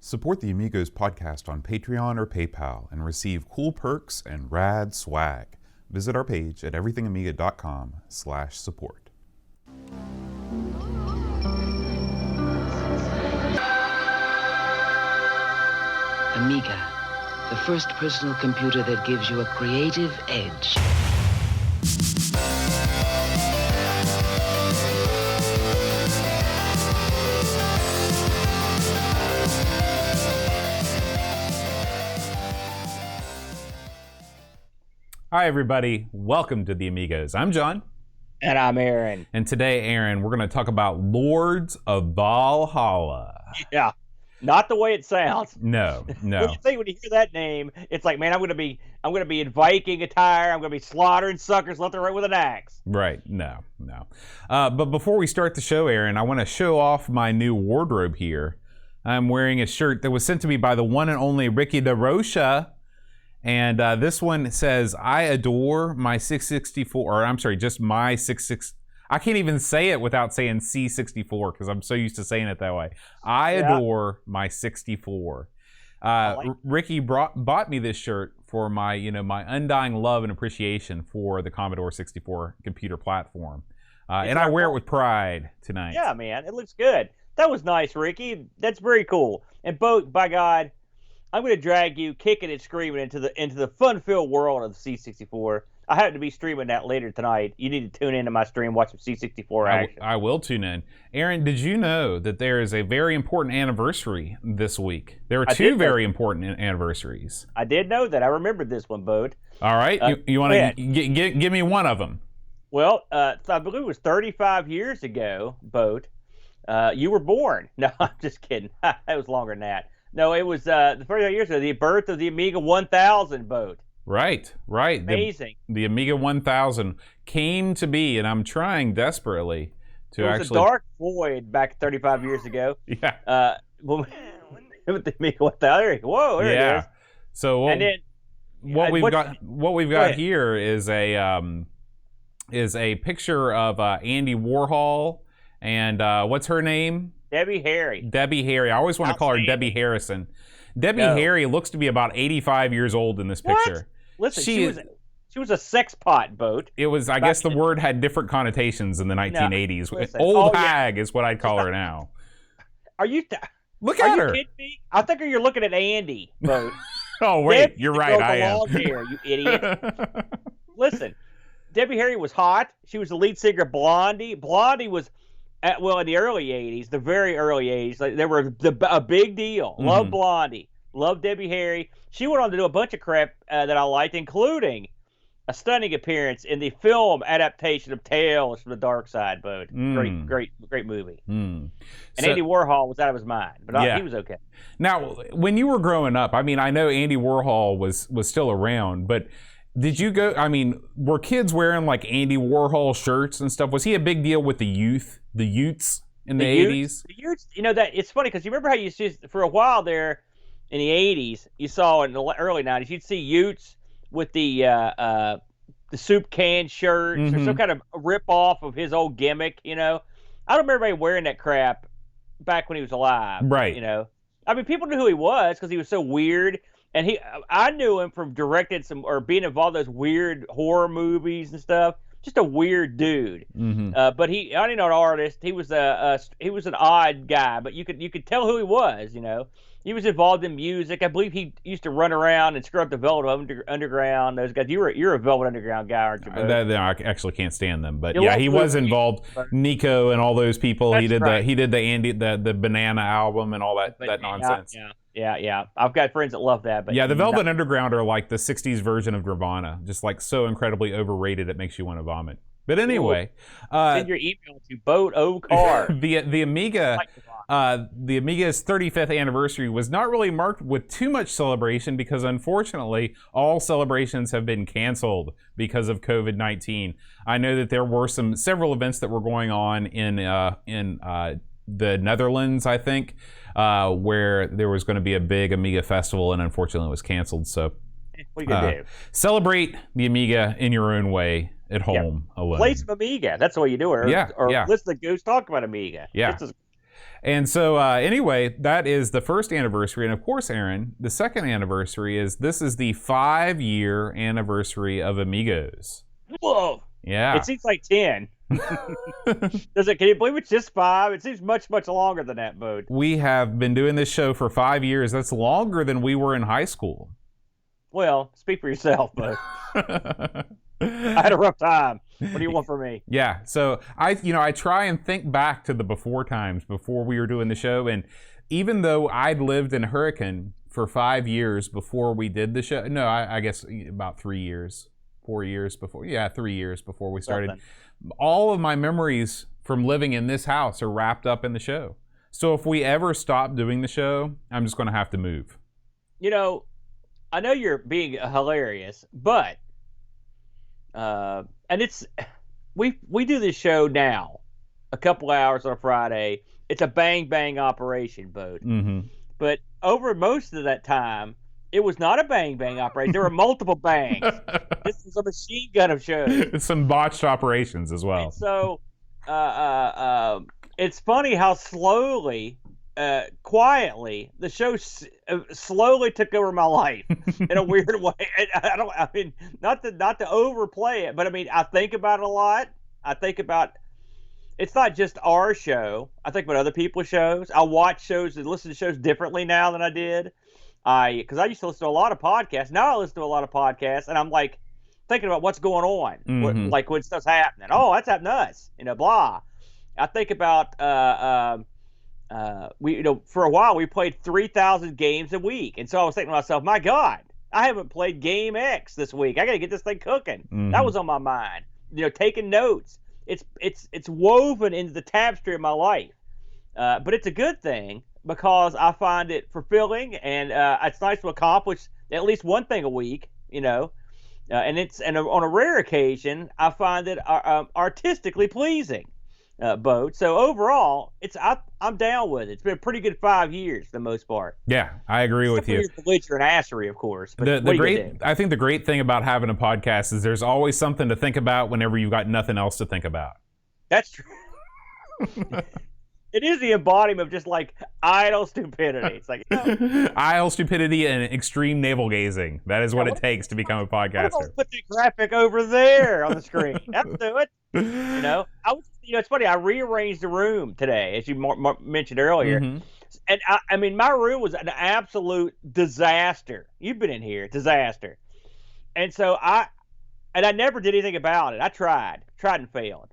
Support the Amigos podcast on Patreon or PayPal and receive cool perks and rad swag. Visit our page at everythingamiga.com/support. Amiga, the first personal computer that gives you a creative edge. Hi everybody, welcome to the Amigos. I'm John. And I'm Aaron. And today, Aaron, we're going to talk about Lords of Valhalla. Yeah, not the way it sounds. No. What do you think when you hear that name? It's like, man, I'm gonna be in Viking attire. I'm gonna be slaughtering suckers left and right with an axe. Right? No. But before we start the show, Aaron, I want to show off my new wardrobe here. I'm wearing a shirt that was sent to me by the one and only Ricky DeRocha. And this one says, I adore my 664, or I'm sorry, just my 66. I can't even say it without saying C64 because I'm so used to saying it that way. I adore my 64. Ricky bought me this shirt for my, my undying love and appreciation for the Commodore 64 computer platform. And I wear it with pride tonight. Yeah, man, it looks good. That was nice, Ricky. That's very cool. And by God, I'm going to drag you kicking and screaming into the fun-filled world of the C64. I happen to be streaming that later tonight. You need to tune into my stream, watch some C64 action. I will tune in. Aaron, did you know that there is a very important anniversary this week? There are two very important anniversaries. I did know that. I remembered this one, Boat. All right. You want to give me one of them? Well, I believe it was 35 years ago, Boat. You were born. No, I'm just kidding. That was longer than that. No, it was the 35 years ago, the birth of the Amiga 1000, Boat. Right. Amazing. The Amiga 1000 came to be, and I'm trying desperately to actually. It was a dark void back 35 years ago. Yeah. With the Amiga 1000. Whoa, there it is. So what we've got here is a picture of Andy Warhol and what's her name? Debbie Harry. I always want to call her Debbie Harrison. Harry looks to be about 85 years old in this picture. What? Listen, she was a sex pot, Boat. It was, I guess the word had different connotations in the 1980s. No, old hag is what I'd call her now. Are you... Look at her. Are you kidding me? I think you're looking at Andy, Boat. Oh, wait. You're right. I am. Hair, you idiot. Listen, Debbie Harry was hot. She was the lead singer of Blondie. Blondie was... in the early 80s, the very early 80s, they were a big deal. Mm-hmm. Love Blondie. Love Debbie Harry. She went on to do a bunch of crap that I liked, including a stunning appearance in the film adaptation of Tales from the Dark Side, Bud. Great movie. And Andy Warhol was out of his mind, but he was okay. Now, when you were growing up, I mean, I know Andy Warhol was still around, but did you go, I mean, were kids wearing like Andy Warhol shirts and stuff? Was he a big deal with the Utes in the 80s? The Utes, that it's funny because you remember how you see for a while there in the 80s, you saw in the early 90s, you'd see Utes with the soup can shirts or some kind of rip off of his old gimmick, I don't remember anybody wearing that crap back when he was alive. Right. I mean, people knew who he was because he was so weird. And I knew him from directing being involved in those weird horror movies and stuff. Just a weird dude. But I didn't know an artist. He was an odd guy, but you could tell who he was. He was involved in music. I believe he used to run around and screw up the Velvet Underground. Those guys. You're a Velvet Underground guy, aren't you? I actually can't stand them, but he was involved. Nico and all those people. That's he did the Banana album and all that nonsense. Yeah. I've got friends that love that. But the Velvet Underground are like the 60s version of Nirvana, just like so incredibly overrated it makes you want to vomit. But anyway, send your email to Boat O Car. the Amiga, the Amiga's 35th anniversary was not really marked with too much celebration because unfortunately all celebrations have been canceled because of COVID-19. I know that there were several events that were going on in the Netherlands, I think, where there was going to be a big Amiga festival, and unfortunately it was canceled. So what are you gonna do? Celebrate the Amiga in your own way at home alone. Play some Amiga. That's the way you do it. Or listen to Goose talk about Amiga. Yeah. And so, anyway, that is the first anniversary. And of course, Aaron, the second anniversary is the 5-year anniversary of Amigos. Whoa. Yeah. It seems like 10. Can you believe it's just 5? It seems much, much longer than that, Bode. We have been doing this show for 5 years. That's longer than we were in high school. Well, speak for yourself, Bode. I had a rough time. What do you want from me? Yeah, so I try and think back to the before times, before we were doing the show, and even though I'd lived in Hurricane for 5 years before we did the show, no, I guess about 3 years, 4 years before, 3 years before we started, all of my memories from living in this house are wrapped up in the show. So if we ever stop doing the show, I'm just going to have to move. You know, I know you're being hilarious, but and it's we do this show now, a couple hours on a Friday. It's a bang bang operation, Bode. Mm-hmm. But over most of that time, it was not a bang bang operation. There were multiple bangs. This was a machine gun of shows. It's some botched operations as well. And so, it's funny how slowly, quietly, the show slowly took over my life in a weird way. I mean, not to overplay it, but I mean, I think about it a lot. I think about, it's not just our show. I think about other people's shows. I watch shows and listen to shows differently now than I did. Because I used to listen to a lot of podcasts. Now I listen to a lot of podcasts, and I'm like thinking about what's going on, Mm-hmm. like when stuff's happening. Oh, that's happening to us, blah. I think about for a while we played 3,000 games a week, and so I was thinking to myself, my God, I haven't played Game X this week. I got to get this thing cooking. Mm-hmm. That was on my mind. Taking notes. It's woven into the tapestry of my life, but it's a good thing because I find it fulfilling, and it's nice to accomplish at least one thing a week. And on a rare occasion, I find it artistically pleasing. Boat. So overall, I'm down with it. It's been a pretty good 5 years for the most part. Yeah, I agree with you. Belligerent assery, of course. But I think the great thing about having a podcast is there's always something to think about whenever you've got nothing else to think about. That's true. It is the embodiment of just like idle stupidity. It's like idle stupidity and extreme navel gazing. That is what it takes to become a podcaster. Put the graphic over there on the screen. That'll do it. It's funny. I rearranged the room today, as you mentioned earlier, Mm-hmm. and I mean, my room was an absolute disaster. You've been in here, disaster, and so I never did anything about it. I tried and failed.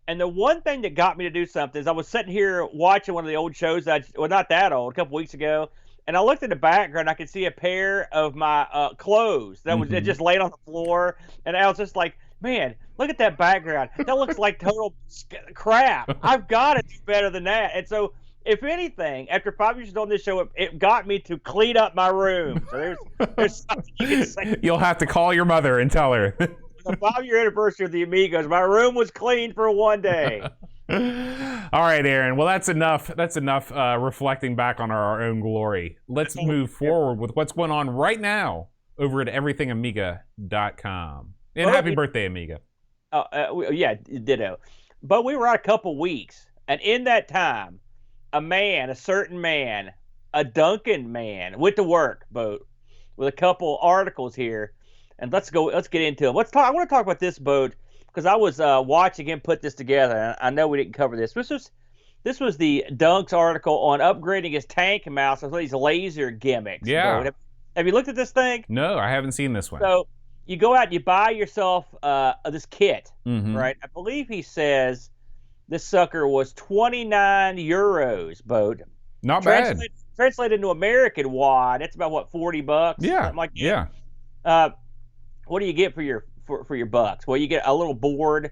And the one thing that got me to do something is I was sitting here watching one of the old shows not that old, a couple weeks ago, and I looked in the background. I could see a pair of my clothes that was just laid on the floor, and I was just like, man, look at that background. That looks like total crap. I've got to do better than that. And so, if anything, after 5 years on this show, it got me to clean up my room. So there's something you can say. You'll have to call your mother and tell her. The 5-year anniversary of the Amigos, my room was clean for one day. All right, Aaron. Well, that's enough. That's enough reflecting back on our own glory. Let's move forward with what's going on right now over at everythingamiga.com. And happy birthday, Amiga. Yeah, ditto. But we were out a couple weeks, and in that time, a certain man, a Duncan man, went to work, Boat, with a couple articles here. And let's get into them. I want to talk about this, Boat, because I was watching him put this together. And I know we didn't cover this. This was the Dunk's article on upgrading his tank mouse with these laser gimmicks. Yeah. Boat. Have you looked at this thing? No, I haven't seen this one. So you go out and you buy yourself this kit, Mm-hmm. right? I believe he says this sucker was 29 euros, Boat. Not bad. Translated into American wad, that's about what, $40? Yeah. Something like that. Yeah. What do you get for your bucks? Well, you get a little board,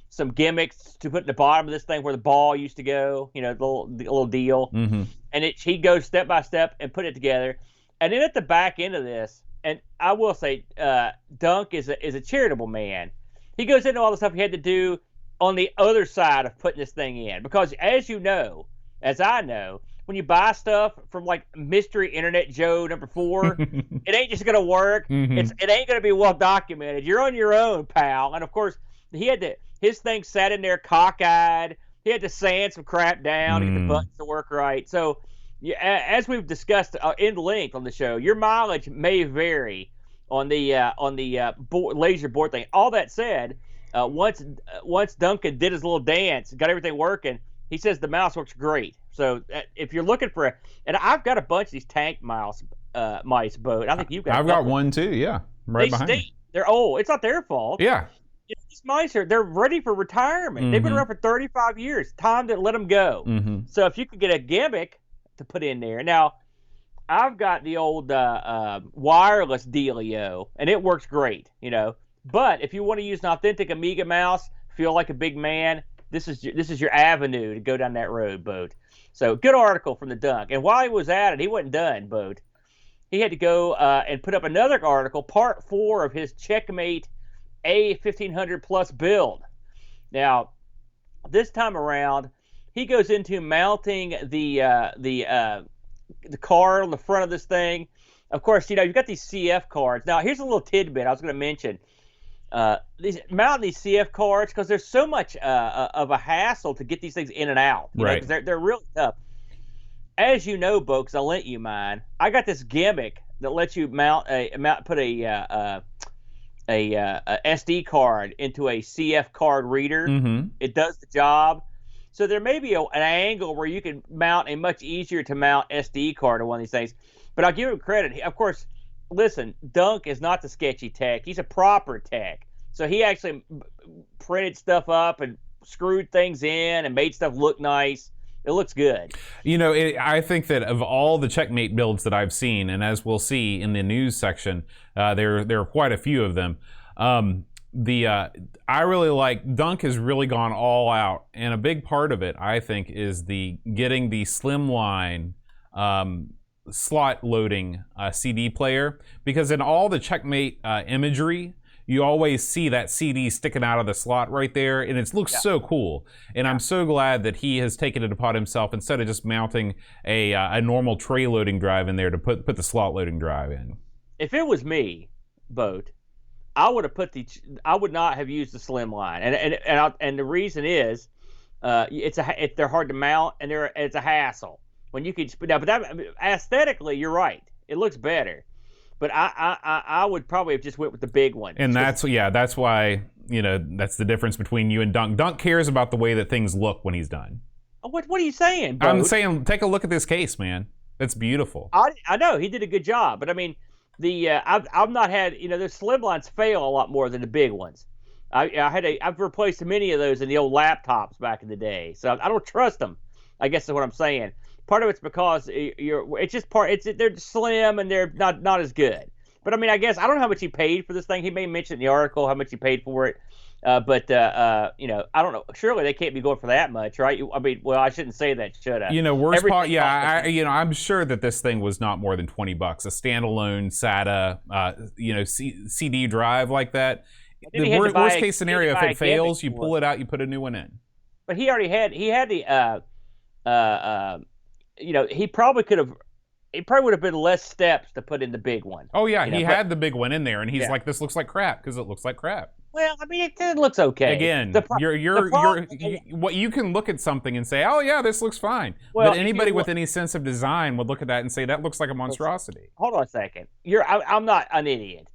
some gimmicks to put in the bottom of this thing where the ball used to go, the little deal. Mm-hmm. And he goes step by step and put it together. And then at the back end of this, and I will say, Dunk is a charitable man. He goes into all the stuff he had to do on the other side of putting this thing in, because as you know, as I know, when you buy stuff from like Mystery Internet Joe number 4, it ain't just gonna work. Mm-hmm. It ain't gonna be well documented. You're on your own, pal. And of course, his thing sat in there cockeyed. he had to sand some crap down to get the buttons to work right. So, as we've discussed in length on the show, your mileage may vary on the laser board thing. All that said, once Duncan did his little dance, got everything working, he says the mouse works great. So if you're looking for and I've got a bunch of these tank mice, Boat. I think you've got. I've got one too. Yeah, right behind me. They're old. It's not their fault. Yeah. These mice they're ready for retirement. They've been around for 35 years. Time to let them go. So if you could get a gimmick to put in there. Now, I've got the old wireless dealio, and it works great, But if you want to use an authentic Amiga mouse, feel like a big man, this is your avenue to go down that road, Boat. So good article from the Dunk. And while he was at it, he wasn't done, Boat. He had to go and put up another article, part 4 of his Checkmate A1500 Plus build. Now, this time around, he goes into mounting the card on the front of this thing. Of course, you've got these CF cards. Now, here's a little tidbit I was going to mention. Mounting these CF cards, because there's so much of a hassle to get these things in and out. Right. Because they're really tough. As you know, Bo, because I lent you mine, I got this gimmick that lets you put a SD card into a CF card reader. It does the job. So there may be an angle where you can mount a much easier to mount SD card on one of these things. But I'll give him credit. Of course, listen, Dunk is not the sketchy tech. He's a proper tech. So he actually printed stuff up and screwed things in and made stuff look nice. It looks good. I think that of all the Checkmate builds that I've seen, and as we'll see in the news section, there are quite a few of them. I really like Dunk has really gone all out, and a big part of it, I think, is getting the slimline slot loading CD player, because in all the Checkmate imagery, you always see that CD sticking out of the slot right there, and it looks so cool. And I'm so glad that he has taken it upon himself, instead of just mounting a normal tray loading drive in there, to put the slot loading drive in. If it was me, Boat, I would not have used the slimline, and the reason is, they're hard to mount, and it's a hassle. When you could, but aesthetically, you're right. It looks better. But I would probably have just went with the big one. And that's why, that's the difference between you and Dunk. Dunk cares about the way that things look when he's done. What are you saying, Boat? I'm saying, take a look at this case, man. It's beautiful. I know, he did a good job. But I mean, I've not had, the slimlines fail a lot more than the big ones. I've replaced many of those in the old laptops back in the day. So I don't trust them, I guess is what I'm saying. Part of it's because they're slim and they're not as good. But I mean, I guess I don't know how much he paid for this thing. He may mention in the article how much he paid for it. But I don't know. Surely they can't be going for that much, right? I mean, well, I shouldn't say that, should I? Worst part, I'm sure that this thing was not more than $20. A standalone SATA, CD drive like that. The worst case scenario, if it fails, you pull it out, you put a new one in. But he already had the he probably could have. It probably would have been less steps to put in the big one. Oh yeah, he had the big one in there, and he's like, "This looks like crap," because it looks like crap. Well, I mean, it looks okay. Again, you can look at something and say, "Oh yeah, this looks fine." Well, but anybody with any sense of design would look at that and say, "That looks like a monstrosity." Hold on a second. I'm not an idiot.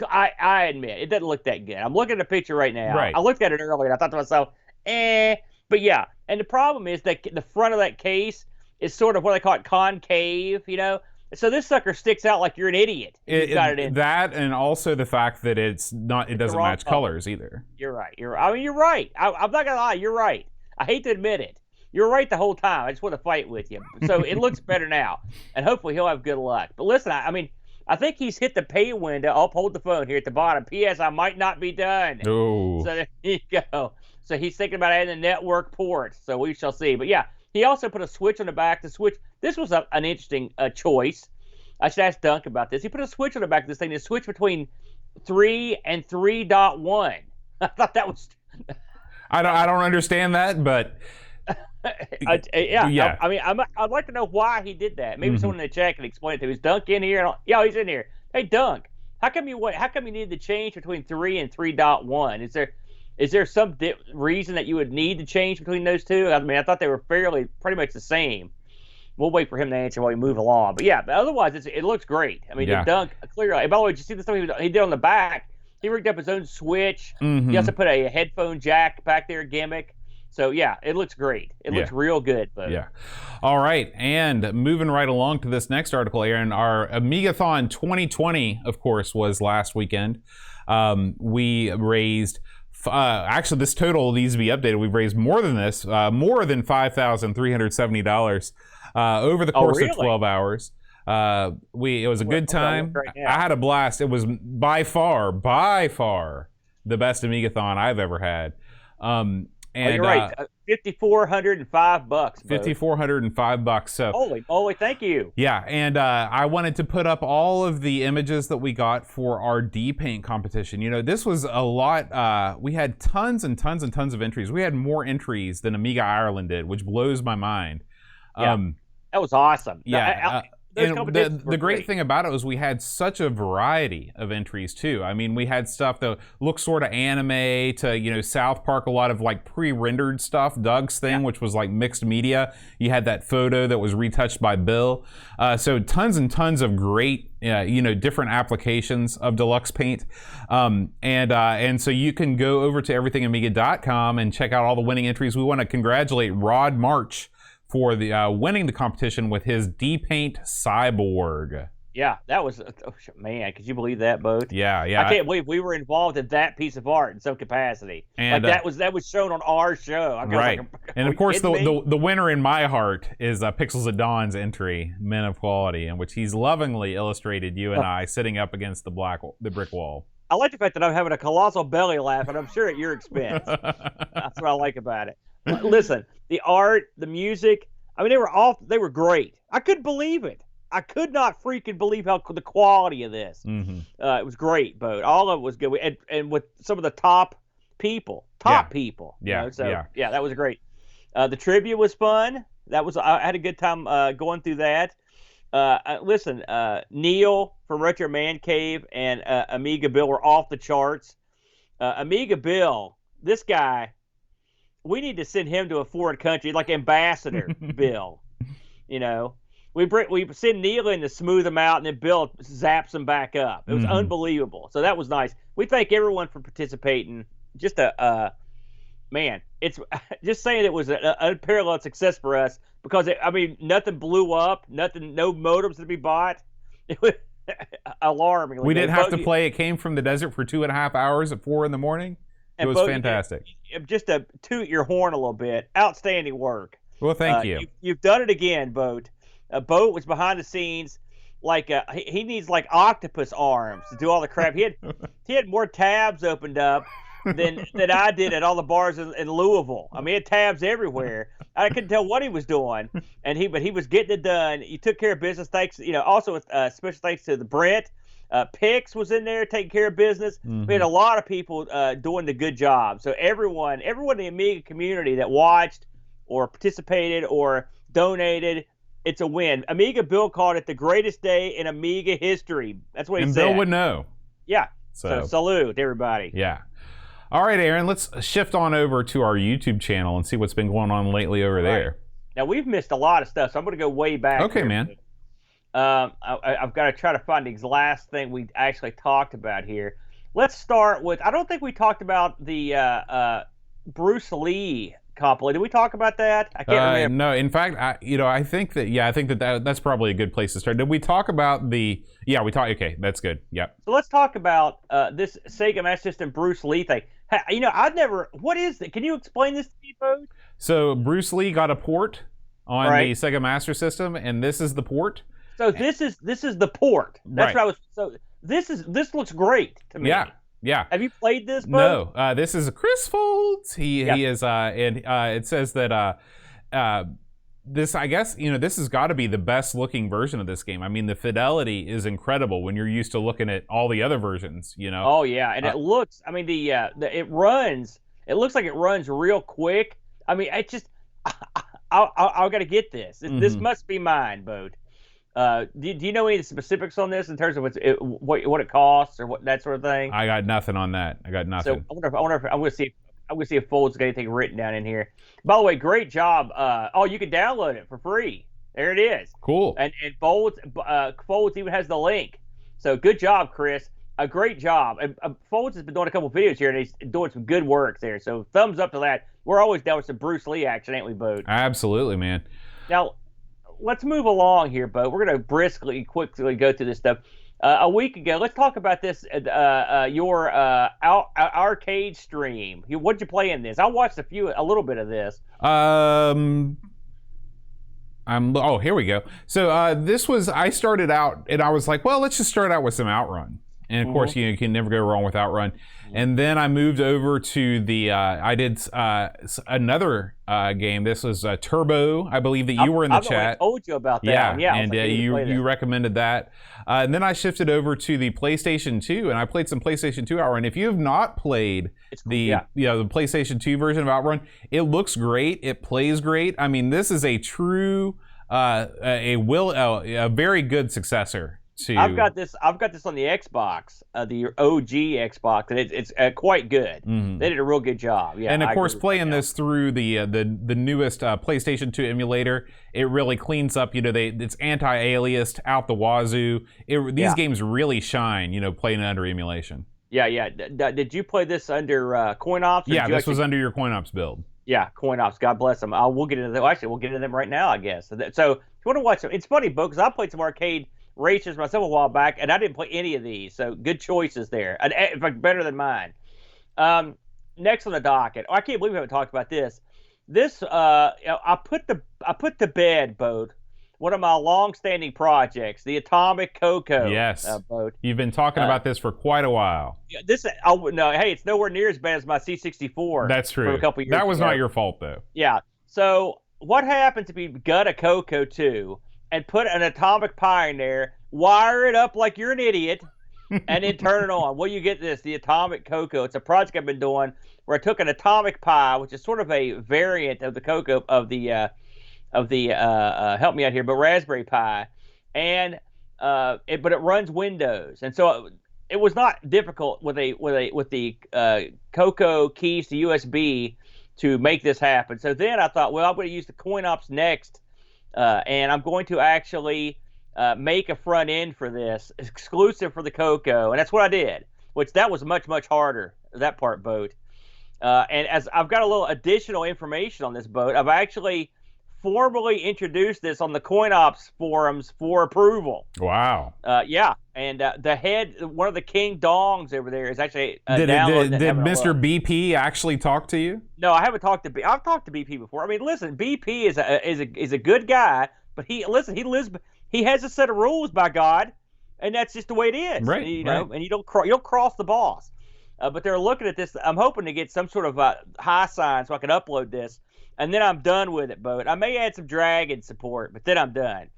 I admit it doesn't look that good. I'm looking at the picture right now. Right. I looked at it earlier, and I thought to myself, But yeah, and the problem is that the front of that case is sort of what they call it concave, So this sucker sticks out like you're an idiot. Got it in that, and also the fact that it doesn't match colors either. You're right. You're right. I'm not gonna lie. You're right. I hate to admit it. You're right the whole time. I just want to fight with you. So it looks better now, and hopefully he'll have good luck. But listen, I think he's hit the pay window. I'll hold the phone here at the bottom. P.S. I might not be done. Oh. So there you go. So he's thinking about adding a network port. So we shall see. But yeah. He also put a switch on the back. The switch. This was an interesting choice. I should ask Dunk about this. He put a switch on the back of this thing to switch between 3 and 3.1. I thought that was. I don't understand that, but. Yeah. I mean, I'd like to know why he did that. Maybe someone in the chat can explain it to me. Is Dunk in here? Yeah, he's in here. Hey, Dunk. How come you need to change between 3 and 3.1? Is there some reason that you would need to change between those two? I mean, I thought they were pretty much the same. We'll wait for him to answer while we move along. But yeah, otherwise it looks great. I mean, Yeah. the dunk clearly. By the way, did you see the stuff he did on the back? He rigged up his own switch. Mhm. He also put a headphone jack back there, gimmick. So yeah, it looks great. It looks real good. But. Yeah. All right, and moving right along to this next article, Aaron, our Amigathon 2020, of course, was last weekend. We raised. Actually, this total needs to be updated. We've raised more than this, more than $5,370 over the course of 12 hours. It was a good time. I had a blast. It was by far the best Amigathon I've ever had. And you're right. $5,405. $5,405. So holy moly, thank you. Yeah, and I wanted to put up all of the images that we got for our D-Paint competition. You know, this was a lot. We had tons and tons and tons of entries. We had more entries than Amiga Ireland did, which blows my mind. Yeah, that was awesome. Yeah. And the great thing about it was we had such a variety of entries too. I mean, we had stuff that looked sort of anime to, you know, South Park, a lot of like pre-rendered stuff, Doug's thing, which was like mixed media. You had that photo that was retouched by Bill. So tons and tons of great, you know, different applications of Deluxe Paint. And so you can go over to everythingamiga.com and check out all the winning entries. We want to congratulate Rod March for the winning the competition with his D-Paint Cyborg. Yeah, that was man. Could you believe that, Boat? Yeah. I can't believe we were involved in that piece of art in some capacity. And like that was shown on our show. Right. And of course, the winner in my heart is Pixels of Dawn's entry, Men of Quality, in which he's lovingly illustrated you and I sitting up against the brick wall. I like the fact that I'm having a colossal belly laugh, and I'm sure at your expense. That's what I like about it. Listen, the art, the music, I mean, they were great. I couldn't believe it. I could not freaking believe the quality of this. Mm-hmm. It was great, Bo. All of it was good. And with some of the top people. Yeah. You know? So, yeah, that was great. The trivia was fun. I had a good time going through that. Listen, Neil from Retro Man Cave and Amiga Bill were off the charts. Amiga Bill, this guy, we need to send him to a foreign country, like Ambassador Bill. You know, we send Neil in to smooth him out, and then Bill zaps him back up. It was unbelievable. So that was nice. We thank everyone for participating. Just man, it's just saying it was an unparalleled success for us because nothing blew up, no modems to be bought. It was alarming. We didn't have to play. It came from the desert for 2.5 hours at 4 a.m. It was fantastic. Just to toot your horn a little bit, outstanding work. Well, thank you. You've done it again, Boat. Boat was behind the scenes, like he needs like octopus arms to do all the crap. He had more tabs opened up than I did at all the bars in Louisville. I mean, he had tabs everywhere. I couldn't tell what he was doing, but he was getting it done. He took care of business. Thanks, also special thanks to the Brent. Pix was in there taking care of business. We had a lot of people doing the good job. So everyone in the Amiga community that watched or participated or donated, it's a win. Amiga Bill called it the greatest day in Amiga history. That's what he said. And Bill would know. Yeah. So salute everybody. Yeah. All right, Aaron, let's shift on over to our YouTube channel and see what's been going on lately over there. Now, we've missed a lot of stuff, so I'm going to go way back. Okay, man. I've got to try to find the last thing we actually talked about here. Let's start with, I don't think we talked about the Bruce Lee compilation. Did we talk about that? I can't remember. No, in fact, I think that's probably a good place to start. Did we talk about the? Yeah, we talked. Okay, that's good. Yep. So let's talk about this Sega Master System Bruce Lee thing. I've never. What is it? Can you explain this to me, folks? So Bruce Lee got a port on the Sega Master System, and this is the port. So this is the port. That's what I was. So this looks great to me. Yeah. Have you played this, Bo? No. This is Chris Folds. He is, and it says that this, I guess, this has got to be the best looking version of this game. I mean, the fidelity is incredible when you're used to looking at all the other versions. Oh yeah, and it looks. I mean, it runs. It looks like it runs real quick. I mean, I just, I got to get this. This must be mine, Bo. Do you know any specifics on this in terms of what it costs or what that sort of thing? I got nothing on that. I got nothing. So I wonder if I'm going to see if I'm gonna see if Folds got anything written down in here. By the way, great job. You can download it for free. There it is. Cool. And Folds even has the link. So good job, Chris. A great job. And Folds has been doing a couple videos here, and he's doing some good work there. So thumbs up to that. We're always down with some Bruce Lee action, ain't we, Boat? Absolutely, man. Now, let's move along here, Boat. We're going to quickly go through this stuff. A week ago, let's talk about this. Your arcade stream. What'd you play in this? I watched a little bit of this. Here we go. So I started out, and I was like, well, let's just start out with some Outrun. And of course, you can never go wrong with Outrun. And then I moved over to the, I did another game. This was Turbo. I believe that you were in the chat. I told you about that. Yeah, and you recommended that. And then I shifted over to the PlayStation 2, and I played some PlayStation 2 Outrun. If you have not played the PlayStation 2 version of Outrun, it looks great. It plays great. I mean, this is a true, a very good successor. I've got this on the Xbox, the OG Xbox, and it's quite good. Mm-hmm. They did a real good job. Yeah, and of course, playing this through the newest PlayStation 2 emulator, it really cleans up. It's anti-aliased out the wazoo. These games really shine. Playing under emulation. Yeah. Did you play this under CoinOps? Yeah, this was under your CoinOps build. Yeah, CoinOps. God bless them. We'll get into them. Actually, we'll get into them right now, I guess. So if you want to watch them, it's funny, Bo, because I played some arcade races myself a while back, and I didn't play any of these, so good choices there. In fact, better than mine. Next on the docket, I can't believe we haven't talked about this. I put to bed, Boat, one of my long-standing projects, the Atomic Coco. Yes, Boat. You've been talking about this for quite a while. Hey, it's nowhere near as bad as my C64. That's true. From a couple years that was ago. not your fault, though. Yeah. So what happens if you gut a Coco 2? And put an atomic pie in there, wire it up like you're an idiot, and then turn it on. Well, you get this, the Atomic Coco. It's a project I've been doing where I took an atomic pie, which is sort of a variant of the Coco help me out here, but Raspberry Pi, and but it runs Windows, and so it was not difficult with the Coco keys to USB to make this happen. So then I thought, well, I'm going to use the CoinOps Next. And I'm going to actually make a front end for this exclusive for the Coco, and that's what I did. Which that was much harder. That part, Boat. And as I've got a little additional information on this, Boat, I've actually formally introduced this on the CoinOps forums for approval. Wow. Yeah, and the head, one of the King Dongs over there, is actually did Mr. BP actually talk to you? No, I haven't talked to BP. I've talked to BP before. I mean, listen, BP is a good guy, but he has a set of rules, by God, and that's just the way it is. Right. And you don't cross the boss. But they're looking at this. I'm hoping to get some sort of high sign so I can upload this, and then I'm done with it, Boat. I may add some Dragon support, but then I'm done.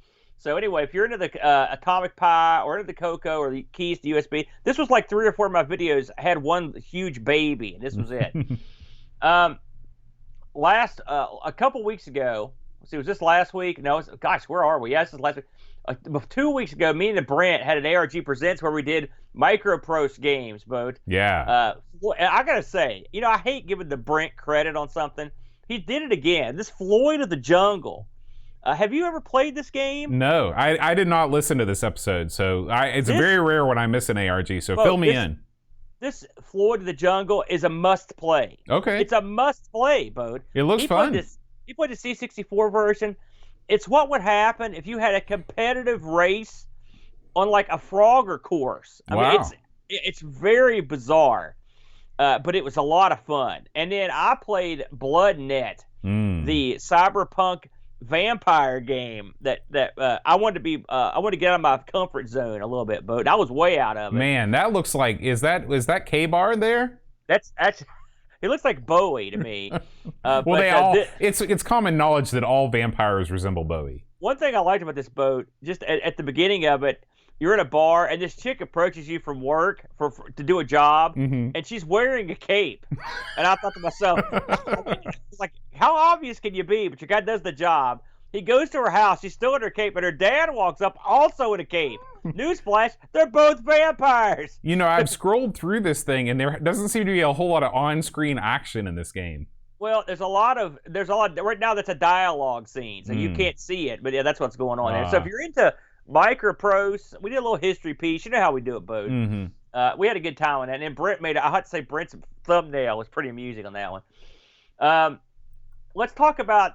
So anyway, if you're into the Atomic Pi or into the Coco or the keys to USB, this was like 3 or 4 of my videos had one huge baby, and this was it. A couple weeks ago, let's see, was this last week? No, gosh, where are we? Yeah, this is last week. 2 weeks ago, me and Brent had an ARG Presents where we did microprose games, Boat. Yeah. I gotta say, I hate giving the Brent credit on something. He did it again. This Floyd of the Jungle. Have you ever played this game? No, I did not listen to this episode, so it's very rare when I miss an ARG, so fill me in. This Floyd of the Jungle is a must-play. Okay. It's a must-play, Bode. It looks fun. He played the C64 version. It's what would happen if you had a competitive race on like a Frogger course. I mean, it's very bizarre, but it was a lot of fun. And then I played BloodNet, the cyberpunk vampire game that I wanted to get out of my comfort zone a little bit, but I was way out of it. Man, that looks like is that K-Bar there? That's it looks like Bowie to me. Well, it's common knowledge that all vampires resemble Bowie. One thing I liked about this boat, just at the beginning of it, you're in a bar and this chick approaches you from work to do a job, and she's wearing a cape. And I thought to myself, like, how obvious can you be? But your guy does the job. He goes to her house. She's still in her cape, and her dad walks up also in a cape. Newsflash, they're both vampires. You know, I've scrolled through this thing, and there doesn't seem to be a whole lot of on-screen action in this game. Well, there's a lot right now. That's a dialogue scene, so you can't see it, but yeah, that's what's going on there. So if you're into microprose, we did a little history piece. You know how we do it, Bo. We had a good time on that, and then Brent I have to say, Brent's thumbnail was pretty amusing on that one. Let's talk about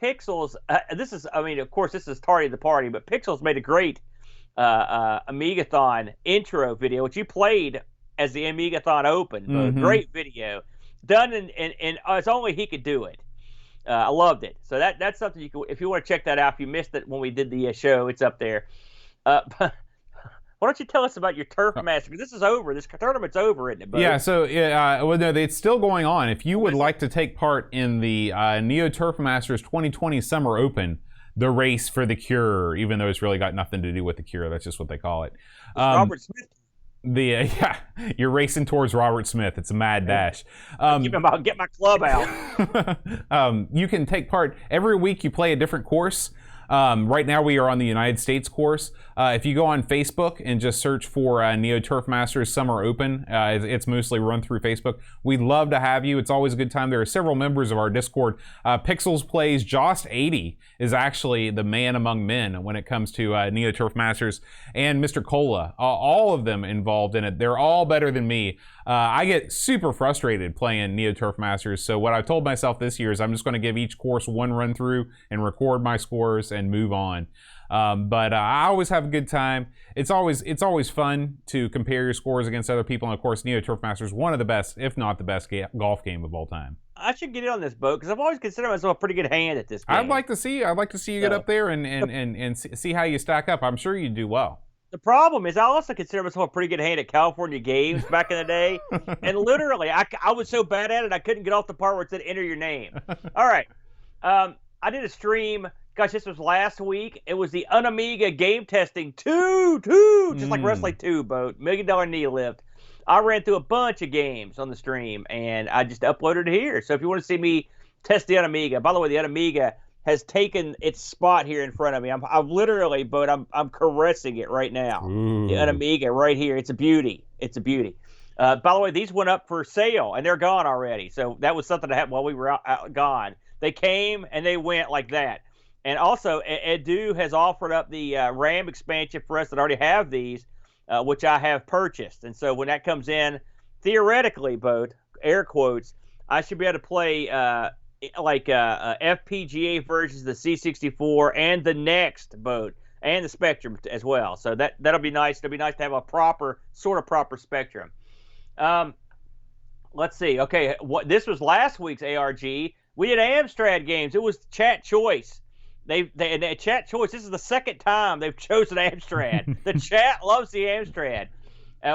Pixels. Of course, this is tardy the party, but Pixels made a great Amigathon intro video, which you played as the Amigathon opened. Great video, done in it's only he could do it. I loved it. So that's something if you want to check that out. If you missed it when we did the show, it's up there. Why don't you tell us about your Turf Master? Because this is over. This tournament's over, isn't it, Bo? Yeah, so, well, no, it's still going on. If you would like to take part in the Neo Turf Masters 2020 Summer Open, the race for the cure, even though it's really got nothing to do with the cure, that's just what they call it. Robert Smith. You're racing towards Robert Smith. It's a mad dash. I'll get my club out. You can take part every week. You play a different course. Right now we are on the United States course. If you go on Facebook and just search for Neo Turf Masters Summer Open, it's mostly run through Facebook. We'd love to have you. It's always a good time. There are several members of our Discord. Pixels Plays, Jost80 is actually the man among men when it comes to Neo Turf Masters, and Mr. Cola. All of them involved in it. They're all better than me. I get super frustrated playing Neo Turf Masters, so what I told myself this year is I'm just going to give each course one run through and record my scores and move on. But I always have a good time. It's always fun to compare your scores against other people, and of course, Neo Turf Masters is one of the best, if not the best, golf game of all time. I should get in on this boat because I've always considered myself a pretty good hand at this game. I'd like to see you get up there and see how you stack up. I'm sure you do well. The problem is I also consider myself a pretty good hand at California games back in the day. And literally, I was so bad at it, I couldn't get off the part where it said enter your name. All right. I did a stream. Gosh, this was last week. It was the Amiga game testing 2, just like Wrestling 2 boat, $1 million knee lift. I ran through a bunch of games on the stream, and I just uploaded it here. So if you want to see me test the Amiga, by the way, the Amiga has taken its spot here in front of me. I'm literally, but I'm caressing it right now. The Amiga right here. It's a beauty. It's a beauty. By the way, these went up for sale and they're gone already. So that was something that happened while we were gone. They came and they went like that. And also, Edu has offered up the RAM expansion for us that already have these, which I have purchased. And so when that comes in, theoretically, both air quotes, I should be able to play FPGA versions of the C64 and the next boat and the Spectrum as well. So that'll be nice. It'll be nice to have a proper Spectrum. Let's see. Okay, this was last week's ARG. We did Amstrad games. It was Chat Choice. They Chat Choice. This is the second time they've chosen Amstrad. The chat loves the Amstrad.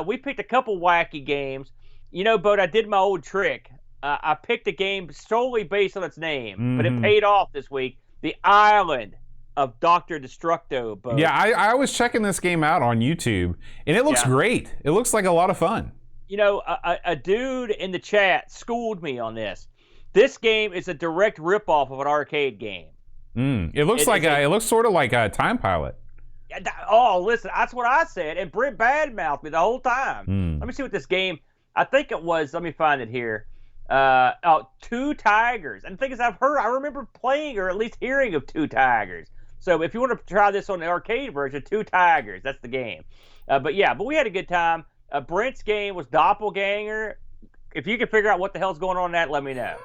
We picked a couple wacky games. You know, Bo, I did my old trick. I picked a game solely based on its name, but it paid off this week. The Island of Dr. Destructo, Bo. Yeah, I was checking this game out on YouTube, and it looks great. It looks like a lot of fun. You know, a dude in the chat schooled me on this. This game is a direct ripoff of an arcade game. It looks it looks sort of like a Time Pilot. Oh, listen, that's what I said, and Brent badmouthed me the whole time. Let me see what this game. I think it was. Let me find it here. Two Tigers. And the thing is, I remember playing or at least hearing of Two Tigers. So if you want to try this on the arcade version, Two Tigers, that's the game. But we had a good time. Brent's game was Doppelganger. If you can figure out what the hell's going on in that, let me know.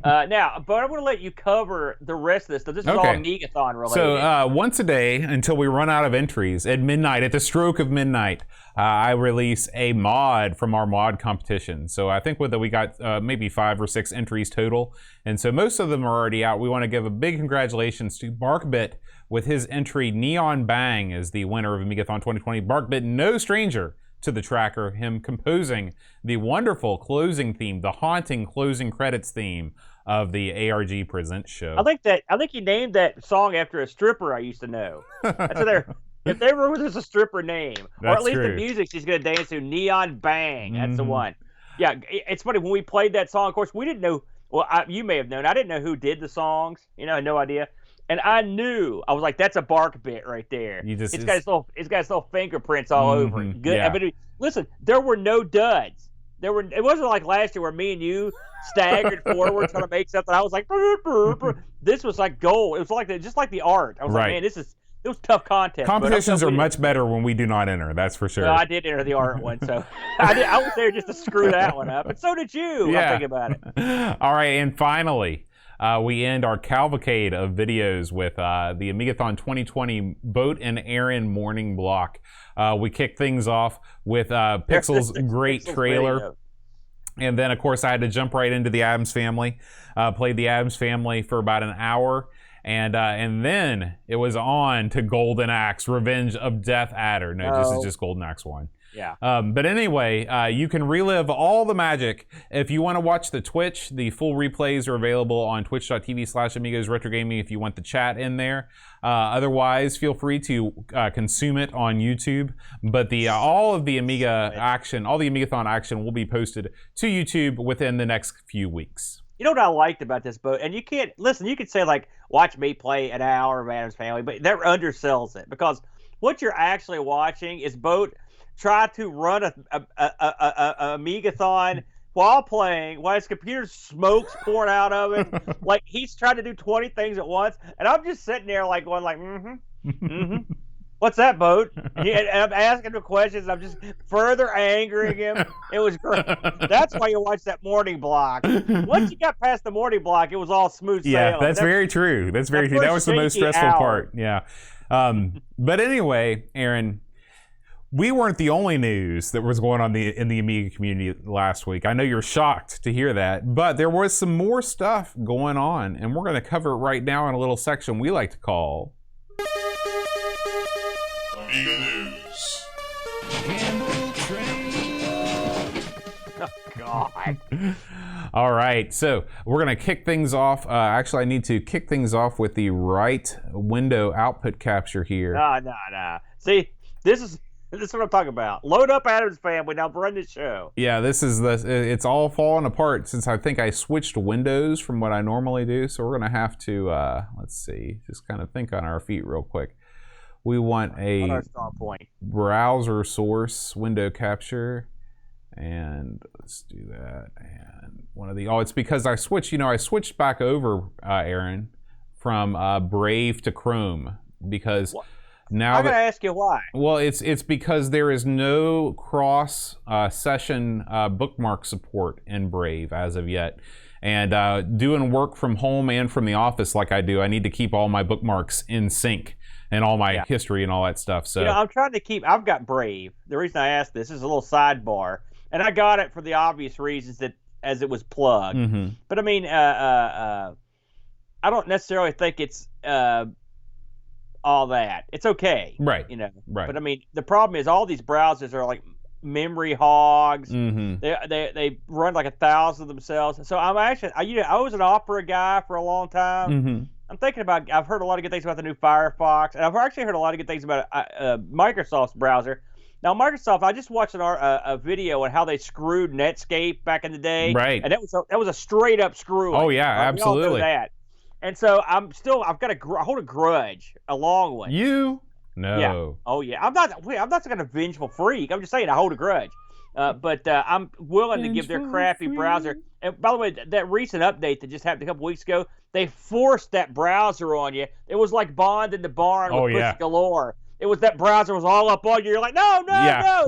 Now, but I'm going to let you cover the rest of this stuff. This is all Amigathon related. So once a day until we run out of entries at midnight, at the stroke of midnight, I release a mod from our mod competition. So I think we got maybe 5 or 6 entries total. And so most of them are already out. We want to give a big congratulations to Barkbit with his entry Neon Bang as the winner of Amigathon 2020. Barkbit, no stranger to the tracker, him composing the wonderful closing theme, the haunting closing credits theme of the ARG Presents show. I think he named that song after a stripper I used to know. That's if they were there's a stripper name, or at least the music she's gonna dance to, Neon Bang. That's the one. Yeah, it's funny when we played that song. Of course, we didn't know. Well, you may have known. I didn't know who did the songs. You know, I had no idea. And I knew, I was like, that's a bark bit right there. It's got its little fingerprints all over it. Good. Yeah. But listen, there were no duds. It wasn't like last year where me and you staggered forward trying to make something. I was like, this was like gold. It was like just like the art. I was like, man, it was tough contest. Competitions are much better when we do not enter. That's for sure. Well, I did enter the art one, so I was there just to screw that one up, and so did you. Yeah. I'm thinking about it. All right, and finally, we end our cavalcade of videos with the Amigathon 2020 Boat and Aaron morning block. We kick things off with Pixel's great trailer. Video. And then, of course, I had to jump right into the Addams Family. Played the Addams Family for about an hour. And then it was on to Golden Axe, Revenge of Death Adder. No, this is just Golden Axe 1. Yeah. But anyway, you can relive all the magic. If you want to watch the Twitch, the full replays are available on twitch.tv/Amigos Retro Gaming if you want the chat in there. Otherwise, feel free to consume it on YouTube. But all of the Amiga action, all the Amigathon action will be posted to YouTube within the next few weeks. You know what I liked about this boat? And you can't, listen, you could say, like, watch me play an hour of Addams Family, but that undersells it. Because what you're actually watching is Boat try to run a Amigathon while playing, while his computer smoke's pouring out of it. Like, he's trying to do 20 things at once. And I'm just sitting there, like, going, like, what's that, Boat? And I'm asking him questions, and I'm just further angering him. It was great. That's why you watch that morning block. Once you got past the morning block, it was all smooth sailing. Yeah, that's very true. That's very true. That was the most stressful part. Yeah. But anyway, Aaron, we weren't the only news that was going on in the Amiga community last week. I know you're shocked to hear that, but there was some more stuff going on, and we're going to cover it right now in a little section we like to call Amiga News. Oh, God. All right, so we're going to kick things off. Actually, I need to kick things off with the right window output capture here. No. See, this is what I'm talking about. Load up Addams Family, now run the show. Yeah, it's all falling apart since I think I switched windows from what I normally do. So we're going to have to, let's see, just kind of think on our feet real quick. We want a browser source window capture. And let's do that. And one of the, it's because I switched back over, Aaron, from Brave to Chrome because now I'm going to ask you why. Well, it's because there is no cross session bookmark support in Brave as of yet. And doing work from home and from the office like I do, I need to keep all my bookmarks in sync and all my history and all that stuff. So I'm trying to keep. I've got Brave. The reason I asked this is a little sidebar, and I got it for the obvious reasons that as it was plugged. Mm-hmm. But I mean, I don't necessarily think it's all that. It's okay, right? Right. But I mean, the problem is all these browsers are like memory hogs. Mm-hmm. They run like 1,000 themselves. So I'm actually, I was an Opera guy for a long time. Mm-hmm. I'm thinking about. I've heard a lot of good things about the new Firefox, and I've actually heard a lot of good things about Microsoft's browser. Now, Microsoft, I just watched a video on how they screwed Netscape back in the day, right? And that was a straight up screw. Oh yeah, absolutely. We all know that. And so I've got I hold a grudge along with you. No. Yeah. Oh yeah. I'm not some kind of vengeful freak. I'm just saying I hold a grudge. But I'm willing to give their crappy browser. And by the way, that recent update that just happened a couple weeks ago, they forced that browser on you. It was like Bond in the barn with Pussy Galore. It was that browser was all up on you. You're like, no.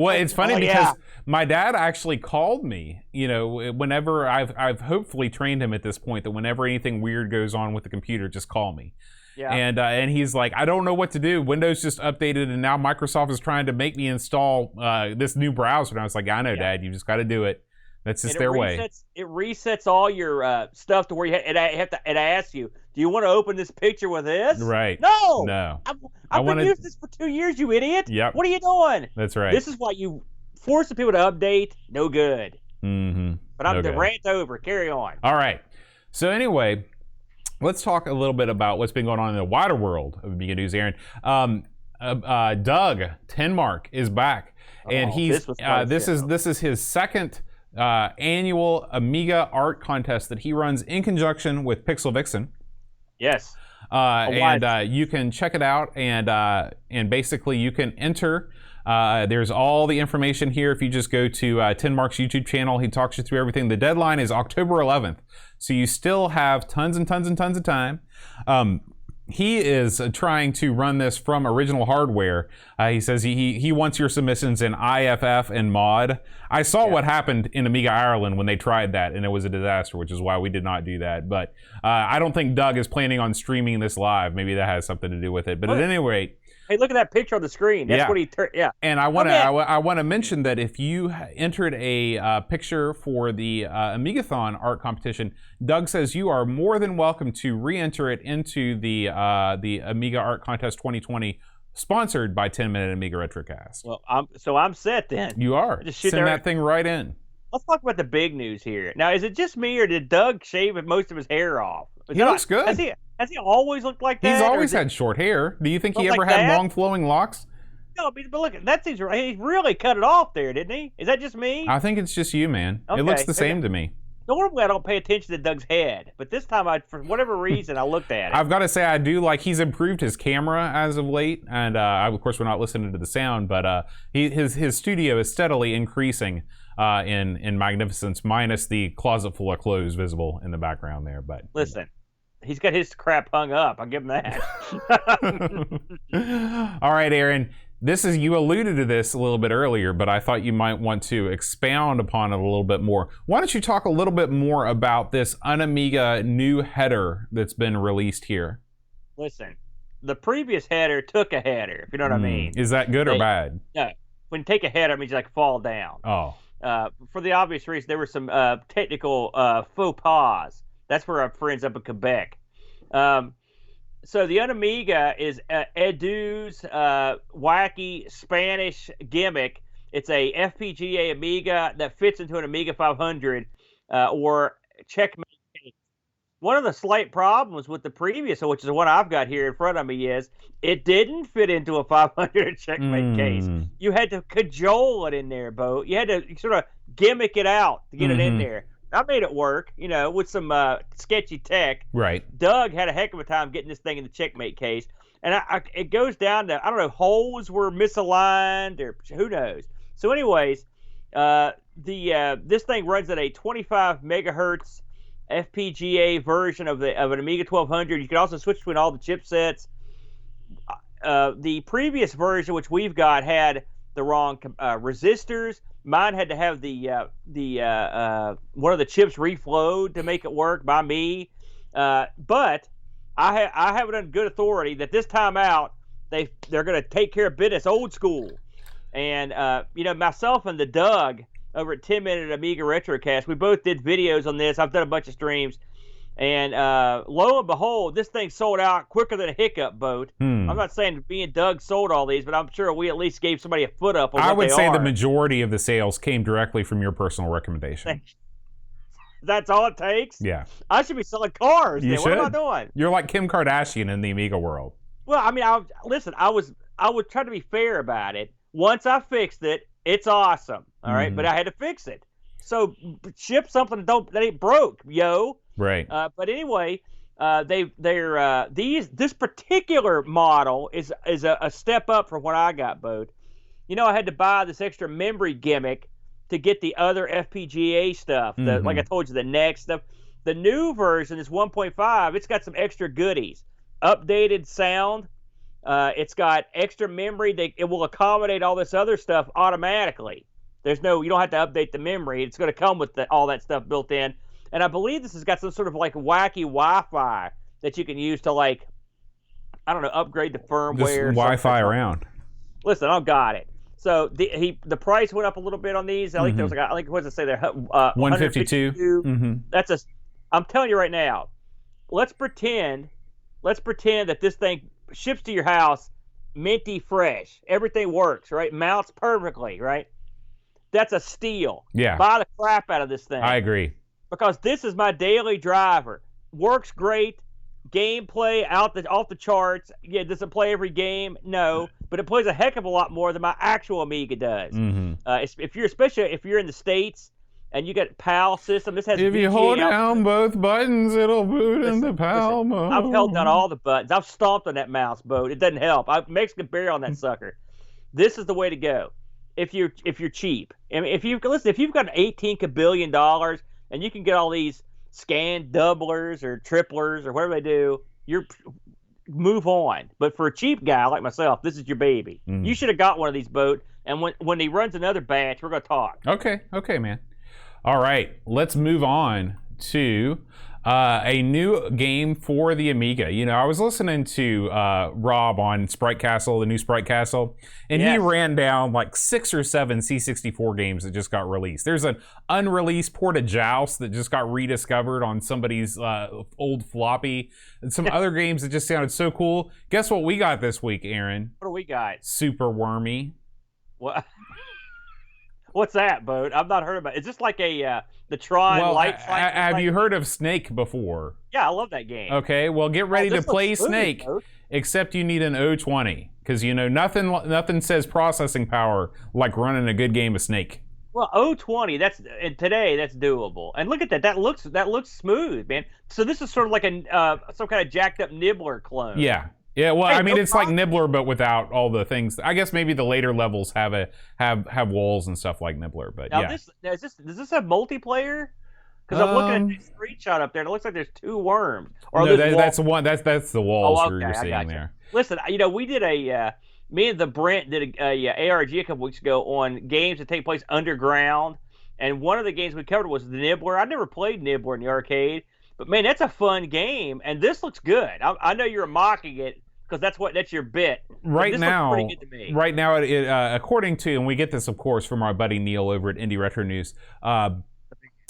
Well, it's funny because my dad actually called me. Whenever I've hopefully trained him at this point that whenever anything weird goes on with the computer, just call me. Yeah. And he's like, I don't know what to do. Windows just updated, and now Microsoft is trying to make me install this new browser. And I was like, I know, Dad. You just got to do it. That's just their way. It resets all your stuff to where it asks you, do you want to open this picture with this? Right. No. I've been using this for 2 years, you idiot. Yep. What are you doing? That's right. This is why you force the people to update. No good. Mm-hmm. But I'm the rant over. Carry on. All right. So anyway, let's talk a little bit about what's been going on in the wider world of Amiga news, Aaron. Doug Tenmark is back, and this is his second annual Amiga art contest that he runs in conjunction with Pixel Vixen. Yes. and you can check it out, and basically you can enter. There's all the information here. If you just go to Tin Mark's YouTube channel, he talks you through everything. The deadline is October 11th, so you still have tons and tons and tons of time. He is trying to run this from original hardware. He says he wants your submissions in IFF and mod. I saw what happened in Amiga Ireland when they tried that, and it was a disaster, which is why we did not do that. But I don't think Doug is planning on streaming this live. Maybe that has something to do with it. But at any rate, hey, look at that picture on the screen. That's what he turned. Yeah. And I want to mention that if you entered a picture for the Amigathon art competition, Doug says you are more than welcome to re-enter it into the Amiga Art Contest 2020, sponsored by 10 Minute Amiga Retrocast. Well, I'm set then. You are. Just send that thing right in. Let's talk about the big news here. Now, is it just me, or did Doug shave most of his hair off? He looks good. Has he always looked like that? He's always had short hair. Do you think he ever had long flowing locks? No, but look, that seems right. He really cut it off there, didn't he? Is that just me? I think it's just you, man. Okay. It looks the same to me. Normally, I don't pay attention to Doug's head, but this time, for whatever reason, I looked at it. I've got to say, I do like he's improved his camera as of late, and of course, we're not listening to the sound, but his studio is steadily increasing in magnificence, minus the closet full of clothes visible in the background there. But listen. He's got his crap hung up. I'll give him that. All right, Aaron. You alluded to this a little bit earlier, but I thought you might want to expound upon it a little bit more. Why don't you talk a little bit more about this Unamiga new header that's been released here? Listen, the previous header took a header, if you know what I mean. Is that good or bad? No. When you take a header, it means you like fall down. Oh. For the obvious reason, there were some technical faux pas. That's where our friends up in Quebec. So the Unamiga is Edu's wacky Spanish gimmick. It's a FPGA Amiga that fits into an Amiga 500 or checkmate case. One of the slight problems with the previous, which is the one I've got here in front of me, is it didn't fit into a 500 checkmate case. You had to cajole it in there, Bo. You had to sort of gimmick it out to get it in there. I made it work, with some sketchy tech. Right. Doug had a heck of a time getting this thing in the checkmate case. And it goes down to, I don't know, holes were misaligned or who knows. So anyways, this thing runs at a 25 megahertz FPGA version of an Amiga 1200. You can also switch between all the chipsets. The previous version, which we've got, had the wrong resistors. Mine had to have the one of the chips reflowed to make it work by me. But I have it on good authority that this time out they're going to take care of business old school. And myself and the Doug over at 10 Minute Amiga Retrocast, we both did videos on this. I've done a bunch of streams. And lo and behold, this thing sold out quicker than a hiccup boat. I'm not saying me and Doug sold all these, but I'm sure we at least gave somebody a foot up on what they are. I would say the majority of the sales came directly from your personal recommendation. That's all it takes? Yeah. I should be selling cars. You then. should. What am I doing? You're like Kim Kardashian in the Amiga world. Well, I mean, I would try to be fair about it. Once I fixed it, it's awesome. All right, but I had to fix it. So ship something that ain't broke, yo. Right. But anyway, this particular model is a step up from what I got, Bode. I had to buy this extra memory gimmick to get the other FPGA stuff. Like I told you, the next stuff. The new version is 1.5. It's got some extra goodies. Updated sound. It's got extra memory. It will accommodate all this other stuff automatically. You don't have to update the memory. It's going to come with all that stuff built in. And I believe this has got some sort of like wacky Wi-Fi that you can use to upgrade the firmware. Just Wi-Fi around. Listen, I've got it. So the price went up a little bit on these. I think there was what does it say there? 152. I'm telling you right now. Let's pretend that this thing ships to your house minty fresh. Everything works, right? Mounts perfectly, right? That's a steal. Yeah. Buy the crap out of this thing. I agree. Because this is my daily driver. Works great. Gameplay off the charts. Yeah, does it play every game? No. But it plays a heck of a lot more than my actual Amiga does. Especially if you're in the States and you got PAL system. This has If you VGA hold output. down both buttons, it'll boot into PAL mode. I've held down all the buttons. I've stomped on that mouse, Boat. It doesn't help. I Mexican barrier on that sucker. This is the way to go. If you're cheap, I mean, if you've got $18 billion and you can get all these scan doublers or triplers or whatever they do, you're move on. But for a cheap guy like myself, this is your baby. You should have got one of these, Boat. And when he runs another batch, we're gonna talk. Okay, man. All right, let's move on to a new game for the Amiga. You know, I was listening to Rob on Sprite Castle, the new Sprite Castle, and he ran down like 6 or 7 C64 games that just got released. There's an unreleased Port of Joust that just got rediscovered on somebody's old floppy, and some other games that just sounded so cool. Guess what we got this week, Aaron? What do we got? Super Wormy. What? What's that, Boat? I've not heard about it. Is this like a the Tron light cycle? Have you heard of Snake before? Yeah, I love that game. Okay, well, get ready to play smooth, Snake, Boat. except you need an 020, because you know nothing says processing power like running a good game of Snake. Well, 020, today that's doable. And look at that. That looks smooth, man. So this is sort of like some kind of jacked up Nibbler clone. Yeah. Yeah, well, Hey, I mean, no it's problem. like Nibbler, but without all the things. I guess maybe the later levels have walls and stuff like Nibbler, but Now yeah. does this have multiplayer? Because I'm looking at the screenshot up there, and it looks like there's 2 worms. Or No, this that's the one. That's the walls Oh, okay, you're I seeing gotcha. there. Listen, we did me and the Brent did a ARG a couple weeks ago on games that take place underground, and one of the games we covered was the Nibbler. I never played Nibbler in the arcade, but man, that's a fun game, and this looks good. I know you're mocking it because that's your bit. Right this now, looks pretty good to me. right now, according to, and we get this, of course, from our buddy Neil over at Indie Retro News,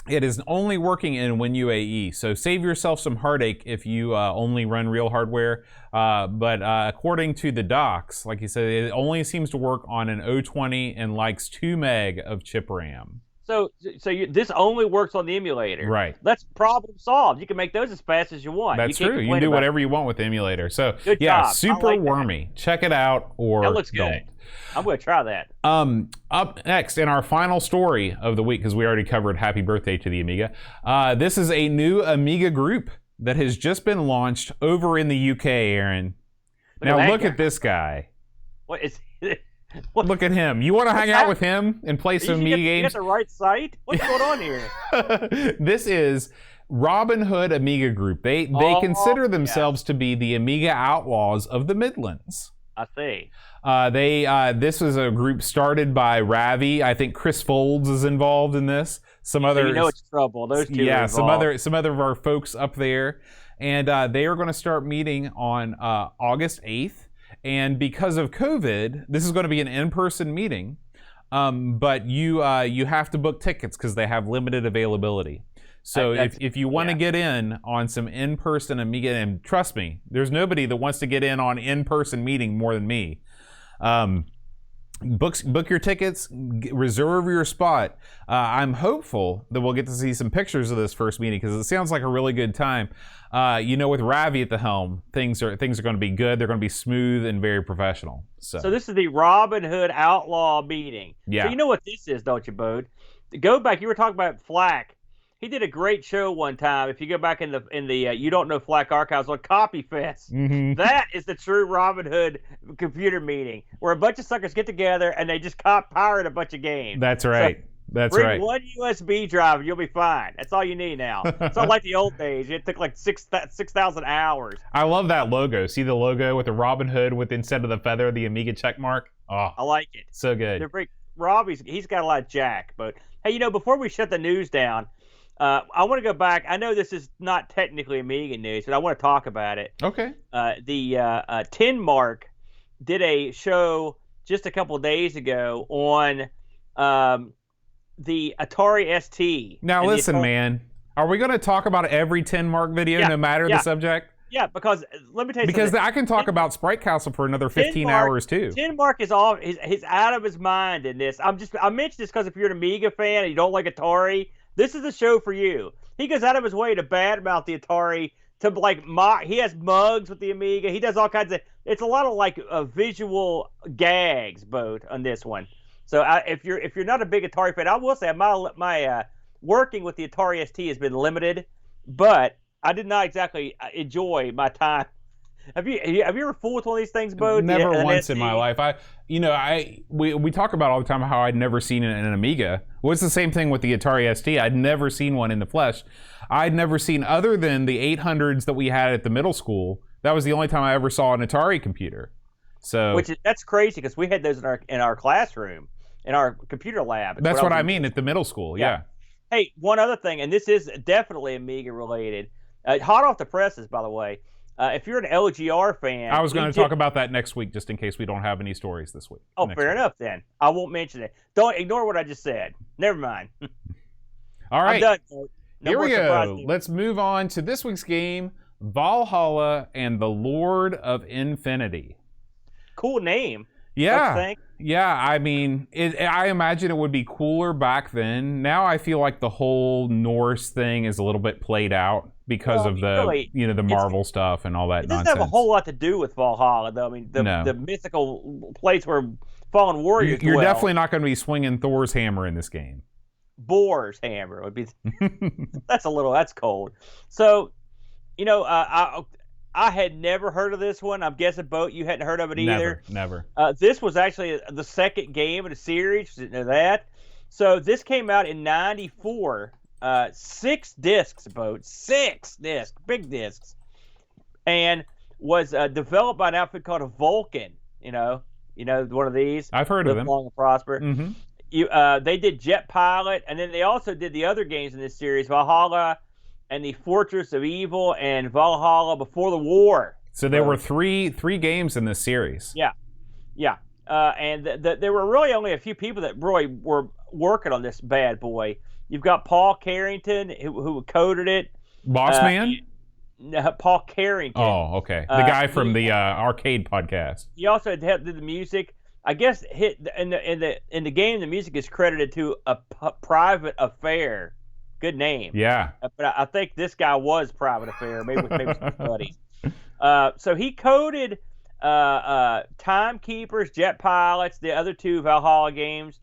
it is only working in WinUAE. So save yourself some heartache if you only run real hardware. But according to the docs, like you said, it only seems to work on an 020 and likes 2 meg of chip RAM. So this only works on the emulator. Right. That's problem solved. You can make those as fast as you want. That's can't true. You complain can do about whatever you want with the emulator. So Good yeah, job. I Super like that. Wormy. Check it out or That looks good. don't. I'm going to try that. Up next in our final story of the week, because we already covered Happy Birthday to the Amiga, this is a new Amiga group that has just been launched over in the UK, Aaron. Look at this guy. What is Look at him. You want to hang out with him and play some Amiga You games? got the right site? What's going on here? This is Robin Hood Amiga Group. They consider themselves to be the Amiga outlaws of the Midlands. I see. This was a group started by Ravi. I think Chris Folds is involved in this. Some other, You know it's trouble. Those two. yeah, are some involved. other of our folks up there, and they are going to start meeting on August 8th. And because of COVID, this is going to be an in-person meeting, but you have to book tickets because they have limited availability. So if you want to get in on some in-person Amiga, and trust me, there's nobody that wants to get in on in-person meeting more than me. Book your tickets, reserve your spot. I'm hopeful that we'll get to see some pictures of this first meeting because it sounds like a really good time. With Ravi at the helm, things are going to be good. They're going to be smooth and very professional. So this is the Robin Hood Outlaw meeting. Yeah. So you know what this is, don't you, Bode? Go back. You were talking about Flack. He did a great show one time. If you go back in the You Don't Know Flack archives on Copy Fest, that is the true Robin Hood computer meeting where a bunch of suckers get together and they just pirate a bunch of games. That's right. So, That's bring right. one USB drive and you'll be fine. That's all you need now. It's not like the old days. It took like 6,000 hours. I love that logo. See the logo with the Robin Hood with instead of the feather, the Amiga check mark? Oh, I like it. so good. Robbie's he's got a lot of jack. But hey, before we shut the news down, I want to go back. I know this is not technically Amiga news, but I want to talk about it. Okay. The Tin Mark did a show just a couple of days ago on the Atari ST. Now listen, man. Are we going to talk about every 10 mark video, no matter the subject? Yeah, because let me tell you because something. I can talk about Sprite Castle for another 15 hours too. Tin Mark is all he's out of his mind in this. I mentioned this because if you're an Amiga fan and you don't like Atari, this is a show for you. He goes out of his way to badmouth the Atari, to like mock. He has mugs with the Amiga. He does all kinds of. It's a lot of like visual gags, both on this one. So if you're not a big Atari fan, I will say my working with the Atari ST has been limited, but I did not exactly enjoy my time. Have you ever fooled with one of these things, Bo? Never once in my life. We talk about all the time how I'd never seen an Amiga. Well, it's the same thing with the Atari ST. I'd never seen one in the flesh. I'd never seen, other than the 800s that we had at the middle school. That was the only time I ever saw an Atari computer. So that's crazy because we had those in our classroom, in our computer lab. That's what I mean at the middle school. Yeah. Hey, one other thing, and this is definitely Amiga related. Hot off the presses, by the way. If you're an LGR fan, I was going to talk about that next week, just in case we don't have any stories this week. Oh, fair enough then. I won't mention it. Don't ignore what I just said. Never mind. All right. I'm done. Here we go. Let's move on to this week's game, Valhalla and the Lord of Infinity. Cool name. Yeah. Yeah, I mean, I imagine it would be cooler back then. Now I feel like the whole Norse thing is a little bit played out because of the Marvel stuff and all that nonsense. It doesn't have a whole lot to do with Valhalla, though. I mean, the mythical place where fallen warriors You're definitely not going to be swinging Thor's hammer in this game. Boar's hammer would be. That's cold. So, I had never heard of this one. I'm guessing, Boat, you hadn't heard of it either. Never. This was actually the second game of the series. Didn't know that. So this came out in '94. 6 discs, Boat. 6 discs, big discs, and was developed by an outfit called a Vulcan. You know, one of these. I've heard of them. Long and prosper. Mm-hmm. They did Jet Pilot, and then they also did the other games in this series, Valhalla and the Fortress of Evil and Valhalla Before the War. So there were three games in this series. Yeah. And there were really only a few people that really were working on this bad boy. You've got Paul Carrington, who coded it. Bossman? Paul Carrington. Oh, okay. The guy from the arcade podcast. He also did the music. I guess in the game, the music is credited to a Private Affair. Good name. Yeah. But I think this guy was Private Affair, maybe with some buddies. So he coded Timekeepers, Jet Pilots, the other 2 Valhalla games,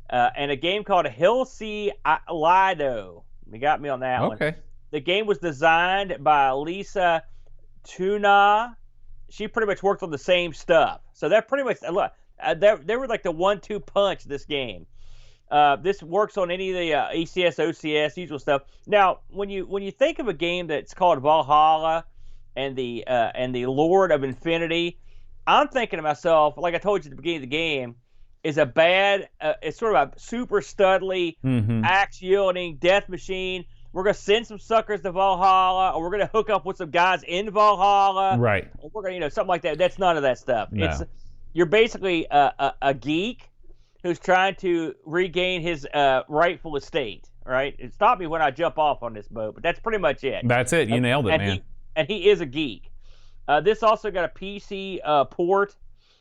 and a game called Hilsi Lido. You got me on that one. Okay. The game was designed by Lisa Tuna. She pretty much worked on the same stuff. So that pretty much, look, they were like the 1-2 punch this game. This works on any of the ECS, OCS, usual stuff. Now, when you think of a game that's called Valhalla and the Lord of Infinity, I'm thinking to myself, like I told you at the beginning of the game, is a bad, it's sort of a super studly, axe-yielding death machine. We're going to send some suckers to Valhalla, or we're going to hook up with some guys in Valhalla. Right. Or we're going to, something like that. That's none of that stuff. No. You're basically a geek who's trying to regain his rightful estate, right? It stopped me when I jump off on this boat, but that's pretty much it. That's it. You nailed it, man. He is a geek. This also got a PC port,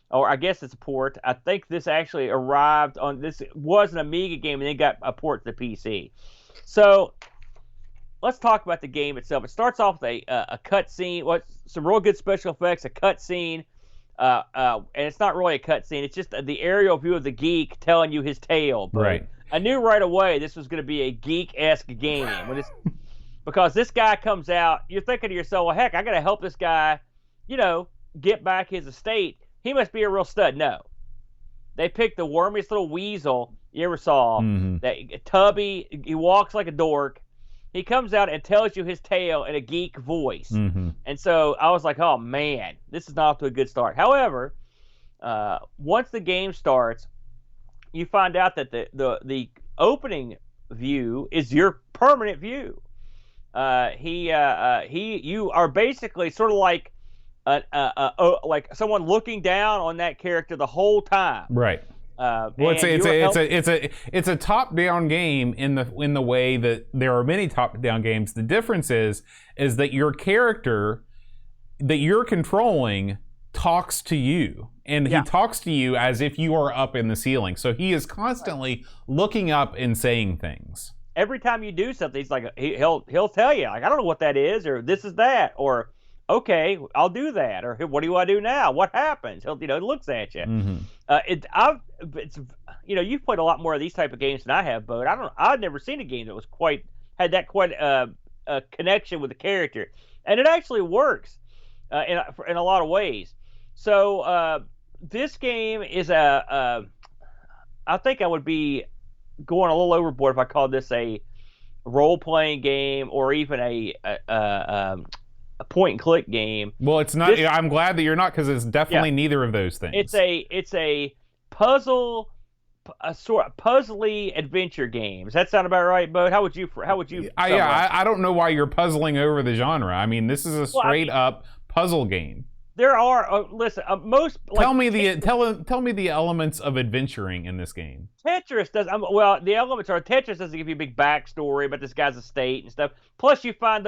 or I guess it's a port. I think this actually arrived on, this was an Amiga game and then got a port to the PC. So let's talk about the game itself. It starts off with a cutscene, some real good special effects, a cutscene. And it's not really a cutscene. It's just the aerial view of the geek telling you his tale. But right. I knew right away this was going to be a geek-esque game. Because this guy comes out, you're thinking to yourself, well, heck, I got to help this guy, get back his estate. He must be a real stud. No. They picked the wormiest little weasel you ever saw. That tubby, he walks like a dork. He comes out and tells you his tale in a geek voice. And so I was like, oh, man, this is not off to a good start. However, once the game starts, you find out that the opening view is your permanent view. You are basically sort of like someone looking down on that character the whole time. Right. Well, it's a top-down game in the way that there are many top-down games. The difference is that your character that you're controlling talks to you, and he talks to you as if you are up in the ceiling. So he is constantly looking up and saying things. Every time you do something, he's like he'll tell you, like, I don't know what that is, or this is that, or okay, I'll do that, or what do I do now? What happens? He looks at you. you've played a lot more of these type of games than I have, Bo. I've never seen a game that was had that quite a connection with the character, and it actually works in a lot of ways. So this game is I think I would be going a little overboard if I called this a role-playing game or even a point-and-click game. Well, it's not. I'm glad that you're not, because it's definitely neither of those things. It's a puzzle, a sort of puzzly adventure game. Does that sound about right, Bud? How would you? I don't know why you're puzzling over the genre. I mean, this is a straight up puzzle game. There are most. Tell me the elements of adventuring in this game. Tetris does. Well, the elements are Tetris doesn't give you a big backstory about this guy's estate and stuff. Plus, you find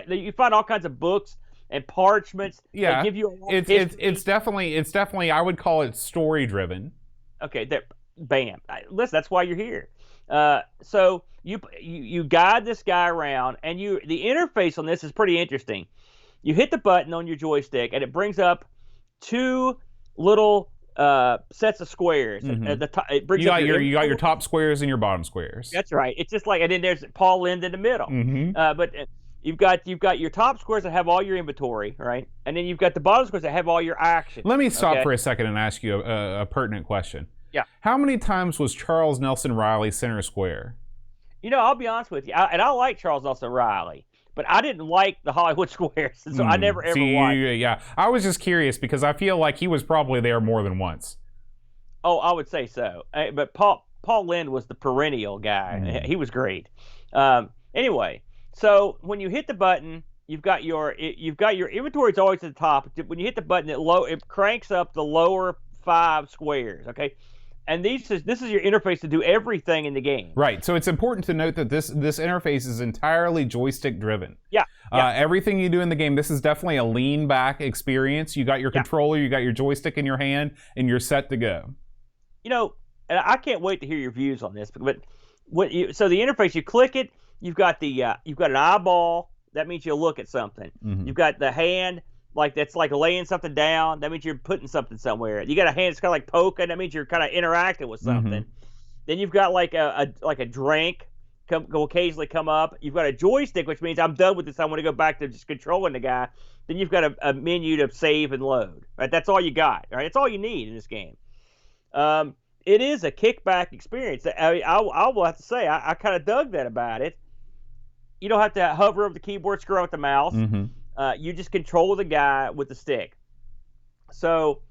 you find all kinds of books and parchments. Yeah, that give you it's definitely I would call it story driven. Okay, bam. Listen, that's why you're here. So you guide this guy around, and the interface on this is pretty interesting. You hit the button on your joystick, and it brings up two little sets of squares. Mm-hmm. At the top, it brings you got your top squares and your bottom squares. That's right. It's just like, and then there's Paul Lind in the middle. Mm-hmm. But you've got your top squares that have all your inventory, right? And then you've got the bottom squares that have all your action. Let me stop for a second and ask you a pertinent question. Yeah. How many times was Charles Nelson Riley center square? I'll be honest with you, I like Charles Nelson Riley. But I didn't like the Hollywood Squares, so I never ever watched. Yeah, I was just curious because I feel like he was probably there more than once. Oh, I would say so. But Paul Lind was the perennial guy. He was great. Anyway, so when you hit the button, you've got your inventory is always at the top. When you hit the button, it cranks up the lower 5 squares. Okay. And this is your interface to do everything in the game. Right. So it's important to note that this interface is entirely joystick driven. Yeah. Everything you do in the game, this is definitely a lean back experience. You got your controller, you got your joystick in your hand, and you're set to go. And I can't wait to hear your views on this. But so the interface, you click it, you've got an eyeball. That means you look at something. Mm-hmm. You've got the hand. That's like laying something down. That means you're putting something somewhere. You got a hand that's kind of like poking. That means you're kind of interacting with something. Mm-hmm. Then you've got like a drink will occasionally come up. You've got a joystick, which means I'm done with this. I want to go back to just controlling the guy. Then you've got a menu to save and load. Right, that's all you got. Right, that's all you need in this game. It is a kickback experience. I will have to say I kind of dug that about it. You don't have to hover over the keyboard, scroll with the mouse. Mm-hmm. You just control the guy with the stick. So,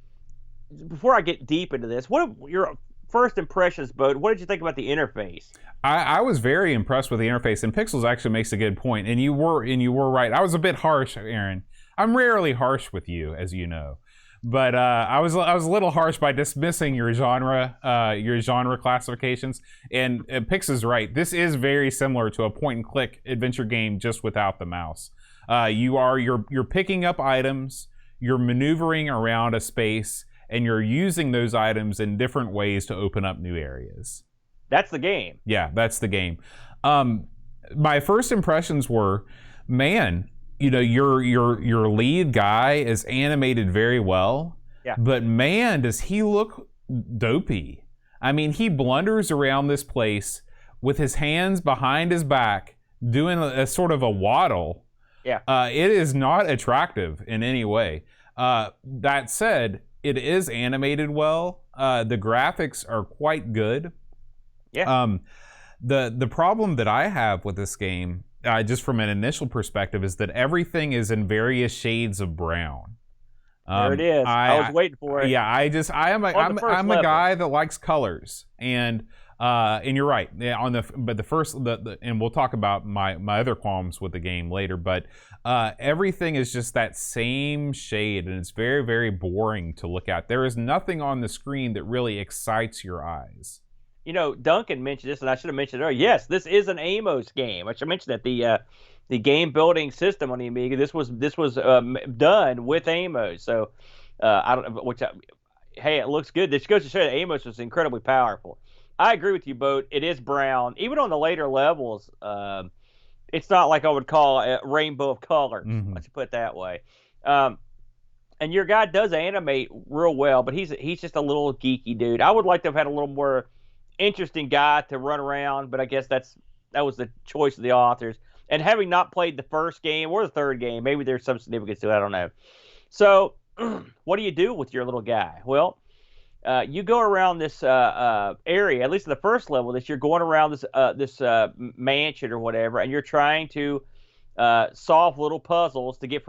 before I get deep into this, what are your first impressions, Bo? What did you think about the interface? I was very impressed with the interface, and Pixels actually makes a good point. And you were right. I was a bit harsh, Aaron. I'm rarely harsh with you, as you know, but I was a little harsh by dismissing your genre classifications. And Pixels right. This is very similar to a point-and-click adventure game, just without the mouse. You're picking up items, you're maneuvering around a space, and you're using those items in different ways to open up new areas. That's the game. Yeah, that's the game. My first impressions were, man, your lead guy is animated very well. Yeah. But man, does he look dopey. I mean, he blunders around this place with his hands behind his back, doing a sort of a waddle. Yeah. It is not attractive in any way. That said, it is animated well. The graphics are quite good. Yeah. The problem that I have with this game, just from an initial perspective, is that everything is in various shades of brown. There it is. I was waiting for it. Yeah, I'm a guy that likes colors, and you're right. Yeah, and we'll talk about my other qualms with the game later. But everything is just that same shade, and it's very, very boring to look at. There is nothing on the screen that really excites your eyes. Duncan mentioned this, and I should have mentioned it earlier. Yes, this is an Amos game. I should mention that the game building system on the Amiga. This was done with Amos. So I don't know hey, it looks good. This goes to show that Amos was incredibly powerful. I agree with you, Bo. It is brown. Even on the later levels, it's not like I would call a rainbow of colors. Mm-hmm. Let's put it that way. And your guy does animate real well, but he's just a little geeky dude. I would like to have had a little more interesting guy to run around, but I guess that was the choice of the authors. And having not played the first game or the third game, maybe there's some significance to it. I don't know. So, what do you do with your little guy? Well, you go around this area, at least in the first level, that you're going around this mansion or whatever, and you're trying to solve little puzzles to get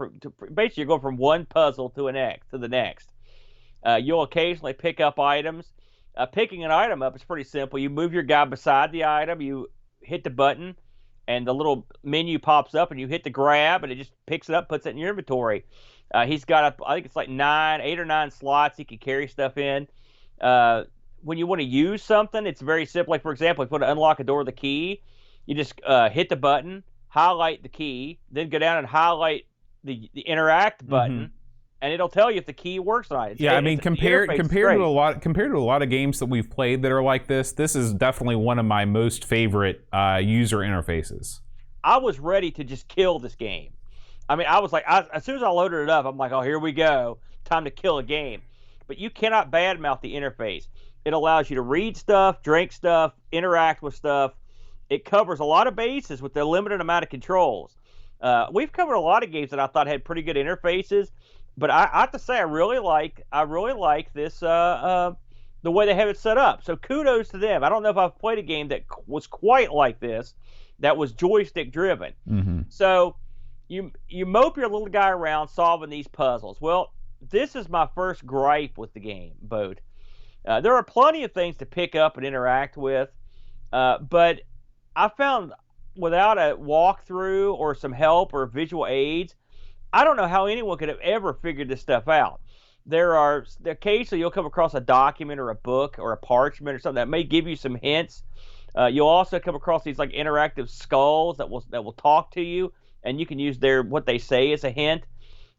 basically you're going from one puzzle to the next. You'll occasionally pick up items. Picking an item up is pretty simple. You move your guy beside the item, you hit the button, and the little menu pops up, and you hit the grab, and it just picks it up, puts it in your inventory. He's got, I think it's like 8 or 9 slots he can carry stuff in. When you want to use something, it's very simple. Like, for example, if you want to unlock a door with a key, you just hit the button, highlight the key, then go down and highlight the interact button, and it'll tell you if the key works on it. I mean, compared to a lot of games that we've played that are like this is definitely one of my most favorite user interfaces. I was ready to just kill this game. I mean, I was like, as soon as I loaded it up, I'm like, oh, here we go, time to kill a game. But you cannot badmouth the interface. It allows you to read stuff, drink stuff, interact with stuff. It covers a lot of bases with the limited amount of controls. We've covered a lot of games that I thought had pretty good interfaces, but I have to say I really like this the way they have it set up. So kudos to them. I don't know if I've played a game that was quite like this, that was joystick driven. So you mope your little guy around solving these puzzles. Well, this is my first gripe with the game, Bode. There are plenty of things to pick up and interact with, but I found without a walkthrough or some help or visual aids, I don't know how anyone could have ever figured this stuff out. Occasionally you'll come across a document or a book or a parchment or something that may give you some hints. You'll also come across these like interactive skulls that will talk to you, and you can use what they say as a hint.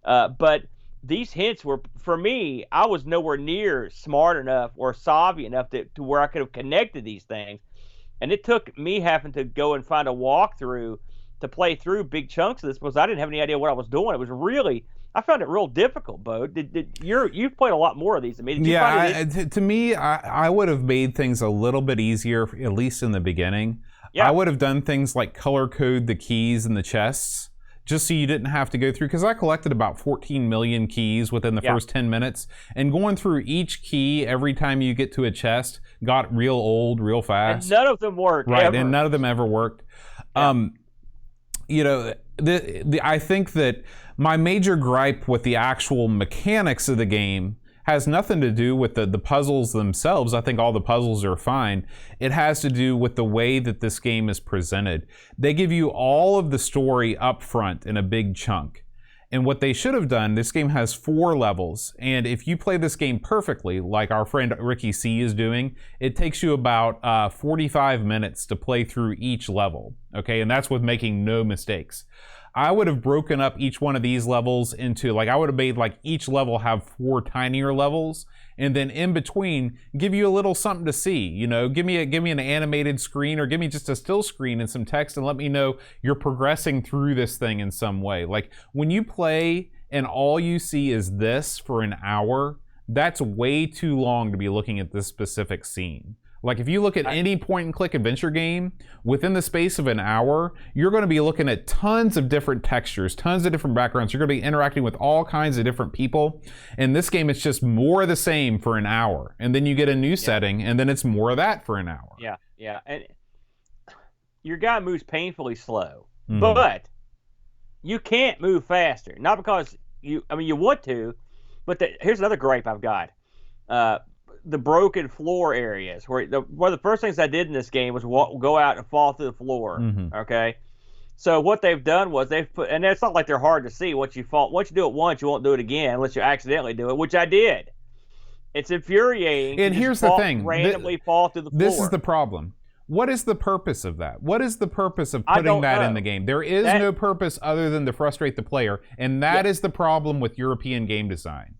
But these hints were, for me, I was nowhere near smart enough or savvy enough to where I could have connected these things. And it took me having to go and find a walkthrough to play through big chunks of this because I didn't have any idea what I was doing. It was really, I found it real difficult, Bo. You've played a lot more of these than me. To me, I would have made things a little bit easier, at least in the beginning. Yeah. I would have done things like color code the keys in the chests, just so you didn't have to go through, because I collected about 14 million keys within the first 10 minutes, and going through each key every time you get to a chest got real old real fast. And none of them worked. Right, ever. And none of them ever worked. Yeah. I think that my major gripe with the actual mechanics of the game has nothing to do with the puzzles themselves. I think all the puzzles are fine. It has to do with the way that this game is presented. They give you all of the story up front in a big chunk. And what they should have done, this game has 4 levels. And if you play this game perfectly, like our friend Ricky C is doing, it takes you about 45 minutes to play through each level. Okay, and that's with making no mistakes. I would have broken up each one of these levels into, I would have made each level have 4 tinier levels, and then in between give you a little something to see. Give me an animated screen, or give me just a still screen and some text, and let me know you're progressing through this thing in some way. Like when you play and all you see is this for an hour, that's way too long to be looking at this specific scene. Like if you look at any point-and-click adventure game, within the space of an hour, you're going to be looking at tons of different textures, tons of different backgrounds. You're going to be interacting with all kinds of different people. In this game, it's just more of the same for an hour. And then you get a new setting, and then it's more of that for an hour. Yeah. And your guy moves painfully slow, but you can't move faster. Not because you want to, but here's another gripe I've got. The broken floor areas where one of the first things I did in this game was go out and fall through the floor. Okay, so what they've done was they've put, and it's not like they're hard to see. Once you do it once, you won't do it again unless you accidentally do it, which I did. It's infuriating. And here's the thing: randomly fall through the floor. This is the problem. What is the purpose of that? What is the purpose of putting that in the game? There is no purpose other than to frustrate the player, and that is the problem with European game design.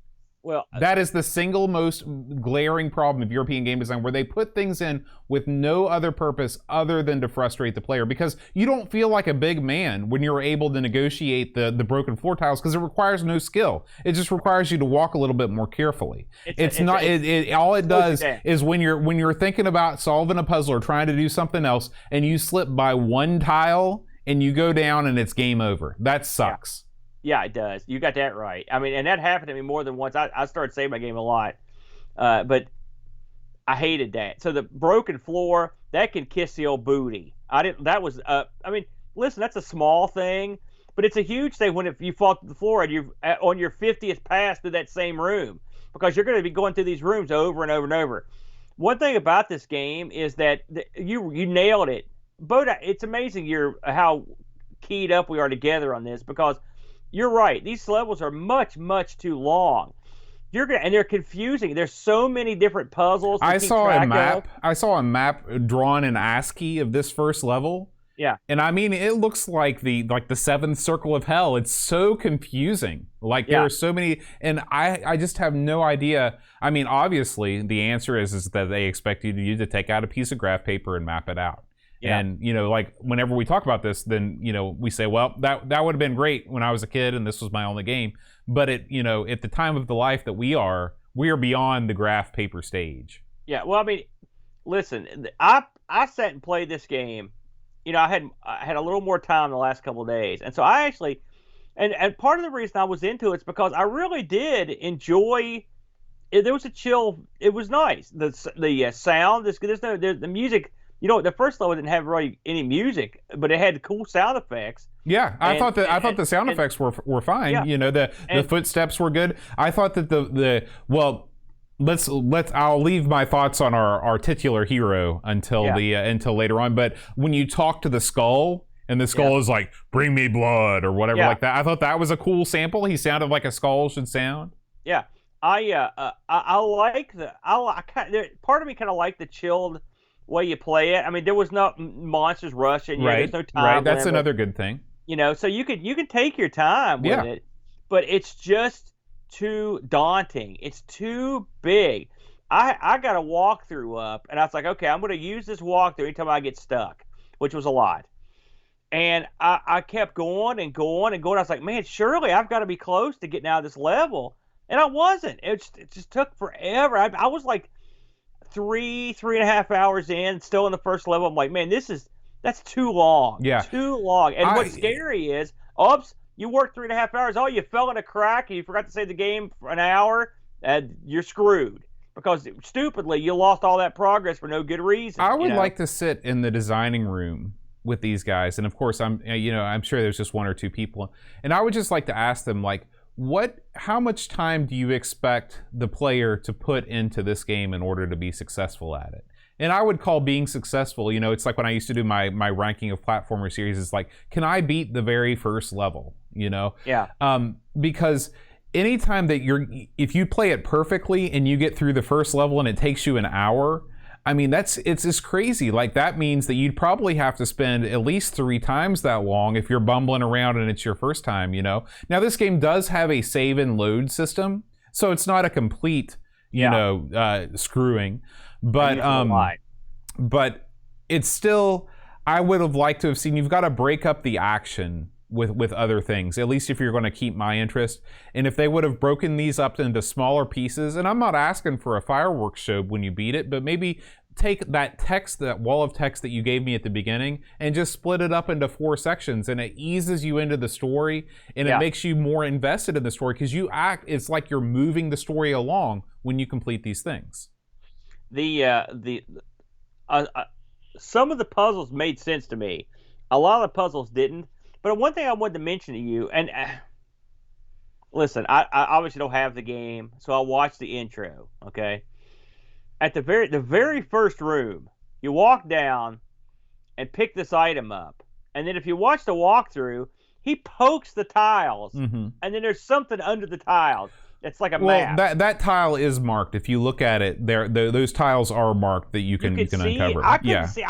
Well, That is the single most glaring problem of European game design, where they put things in with no other purpose other than to frustrate the player, because you don't feel like a big man when you're able to negotiate the broken floor tiles, because it requires no skill. It just requires you to walk a little bit more carefully. All it does is when you're thinking about solving a puzzle or trying to do something else, and you slip by one tile and you go down and it's game over. That sucks. Yeah, it does. You got that right. I mean, and that happened to me more than once. I started saving my game a lot, but I hated that. So the broken floor, that can kiss the old booty. That was. I mean, listen, that's a small thing, but it's a huge thing when if you fall to the floor and you're on your 50th pass through that same room, because you're going to be going through these rooms over and over and over. One thing about this game is that you nailed it. Boda, it's amazing how keyed up we are together on this, because you're right. These levels are much, much too long. And they're confusing. There's so many different puzzles. I saw a map drawn in ASCII of this first level. Yeah. And I mean, it looks like the seventh circle of hell. It's so confusing. There are so many, and I just have no idea. I mean, obviously, the answer is that they expect you to take out a piece of graph paper and map it out. Yeah. And, whenever we talk about this, then, we say, well, that would have been great when I was a kid and this was my only game. But at the time of the life that we are beyond the graph paper stage. Yeah. Well, I mean, listen, I sat and played this game. I had a little more time the last couple of days. And so I actually, and part of the reason I was into it is because I really did enjoy it. There was a chill. It was nice. The sound, the music. The first level didn't have really any music, but it had cool sound effects. Yeah, I thought the sound effects were fine. Yeah. The footsteps were good. I thought that I'll leave my thoughts on our titular hero until later on. But when you talk to the skull, and the skull is like, "Bring me blood" or whatever like that, I thought that was a cool sample. He sounded like a skull should sound. Yeah, I like part of me kind of liked the chilled way you play it. I mean, there was no monsters rushing. There's no time. Right, that's another good thing. So you can take your time with it, but it's just too daunting. It's too big. I got a walkthrough up, and I was like, okay, I'm going to use this walkthrough anytime I get stuck, which was a lot. And I kept going and going and going. I was like, man, surely I've got to be close to getting out of this level, and I wasn't. It just took forever. I was like 3.5 hours in, still in the first level. I'm like, man, that's too long. Yeah. Too long. And what's scary is, you worked 3.5 hours. Oh, you fell in a crack and you forgot to save the game for an hour, and you're screwed. Because stupidly, you lost all that progress for no good reason. I would like to sit in the designing room with these guys. And of course, I'm sure there's just one or two people. And I would just like to ask them, how much time do you expect the player to put into this game in order to be successful at it? And I would call being successful, it's like when I used to do my ranking of platformer series, it's like, can I beat the very first level, Yeah. Because anytime that if you play it perfectly and you get through the first level and it takes you an hour, I mean, it's just crazy. That means that you'd probably have to spend at least 3 times that long if you're bumbling around and it's your first time, Now, this game does have a save and load system, so it's not a complete, screwing. But it's still, I would have liked to have seen, you've got to break up the action with other things, at least if you're going to keep my interest. And if they would have broken these up into smaller pieces, and I'm not asking for a fireworks show when you beat it, but maybe take that wall of text that you gave me at the beginning and just split it up into 4 sections, and it eases you into the story, and it makes you more invested in the story, because it's like you're moving the story along when you complete these things. Some of the puzzles made sense to me. A lot of the puzzles didn't. But one thing I wanted to mention to you, and listen, I obviously don't have the game, so I'll watch the intro, okay? At the very first room, you walk down and pick this item up. And then if you watch the walkthrough, he pokes the tiles, and then there's something under the tiles. It's like a well, map. that tile is marked. If you look at it, those tiles are marked that you can see uncover. I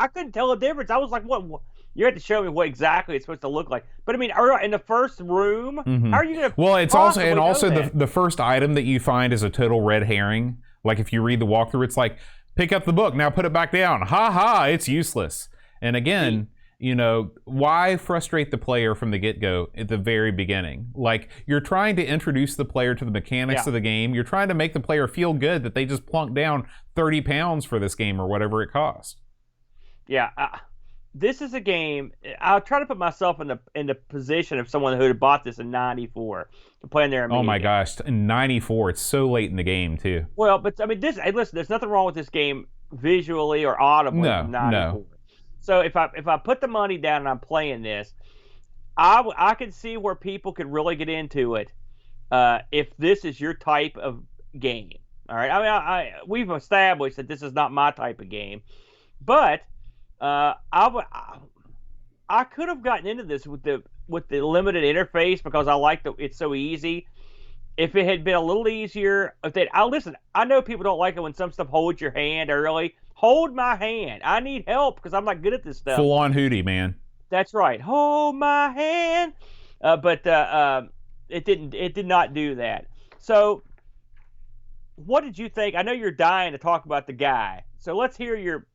couldn't tell the difference. I was like, what? You had to show me what exactly it's supposed to look like. But I mean, in the first room, how are you going to? Well, it's also the first item that you find is a total red herring. Like if you read the walkthrough, it's like, pick up the book, now put it back down. Ha ha, it's useless. And again, you know, why frustrate the player from the get-go at the very beginning? Like, you're trying to introduce the player to the mechanics of the game. You're trying to make the player feel good that they just plunked down 30 pounds for this game or whatever it cost. Yeah. This is a game. I'll try to put myself in the position of someone who had bought this in '94 to play in their Amiga. Oh my gosh, in '94, it's so late in the game too. Well, but I mean, hey, listen, there's nothing wrong with this game visually or audibly. No. So if I put the money down and I'm playing this, I can see where people could really get into it if this is your type of game. All right. I mean, we've established that this is not my type of game, but I could have gotten into this with the limited interface because I like it's so easy. If it had been a little easier, listen. I know people don't like it when some stuff holds your hand early. Hold my hand. I need help because I'm not good at this stuff. Full on Hootie, man. That's right. Hold my hand. But it didn't. It did not do that. So, what did you think? I know you're dying to talk about the guy. So let's hear your.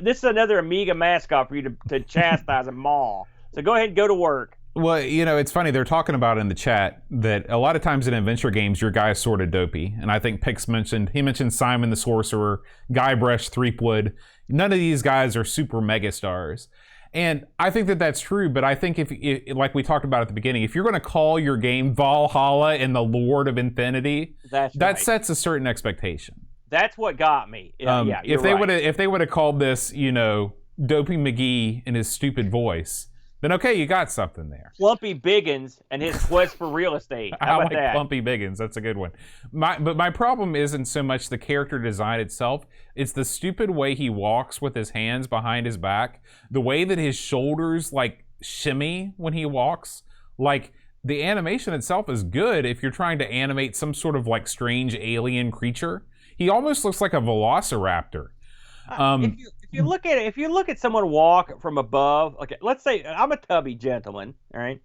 This is another Amiga mascot for you to chastise and maul. So go ahead and go to work. Well, you know, it's funny. They're talking about in the chat that a lot of times in adventure games, your guy's sort of dopey. And I think Pix mentioned Simon the Sorcerer, Guybrush Threepwood. None of these guys are super mega stars. And I think that that's true. But I think if like we talked about at the beginning, if you're going to call your game Valhalla and the Lord of Infinity, that sets a certain expectation. That's what got me. If they would have called this, you know, Dopey McGee in his stupid voice, then okay, you got something there. Plumpy Biggins and his quest for real estate. How about that? Plumpy Biggins. That's a good one. But my problem isn't so much the character design itself. It's the stupid way he walks with his hands behind his back. The way that his shoulders like shimmy when he walks. Like the animation itself is good if you're trying to animate some sort of like strange alien creature. He almost looks like a velociraptor. If you look at someone walk from above, okay, let's say I'm a tubby gentleman, all right.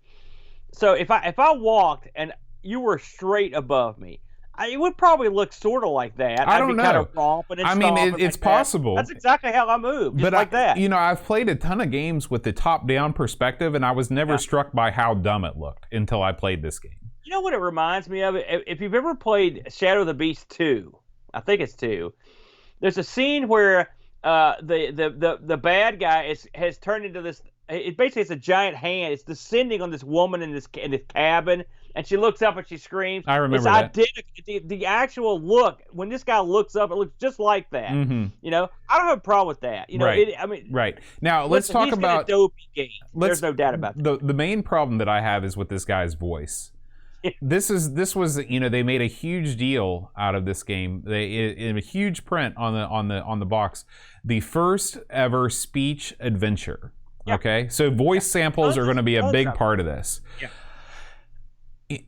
So if I walked and you were straight above me, it would probably look sort of like that. I don't know. Kind of romping and I mean, it's like possible. That's exactly how I move, just like that. You know, I've played a ton of games with the top-down perspective, and I was never struck by how dumb it looked until I played this game. You know what it reminds me of? If you've ever played Shadow of the Beast 2, I think it's 2. There's a scene where the bad guy has turned into this. It basically it's a giant hand. It's descending on this woman in this cabin, and she looks up and she screams. I remember that. The actual look when this guy looks up, it looks just like that. Mm-hmm. You know, I don't have a problem with that. You know, right. Right Now let's talk about a dopey game. There's no doubt about that. The main problem that I have is with this guy's voice. This was you know, they made a huge deal out of this game. In a huge print on the box, the first ever speech adventure. Yeah. Okay, so voice samples are going to be a big part of this. Yeah.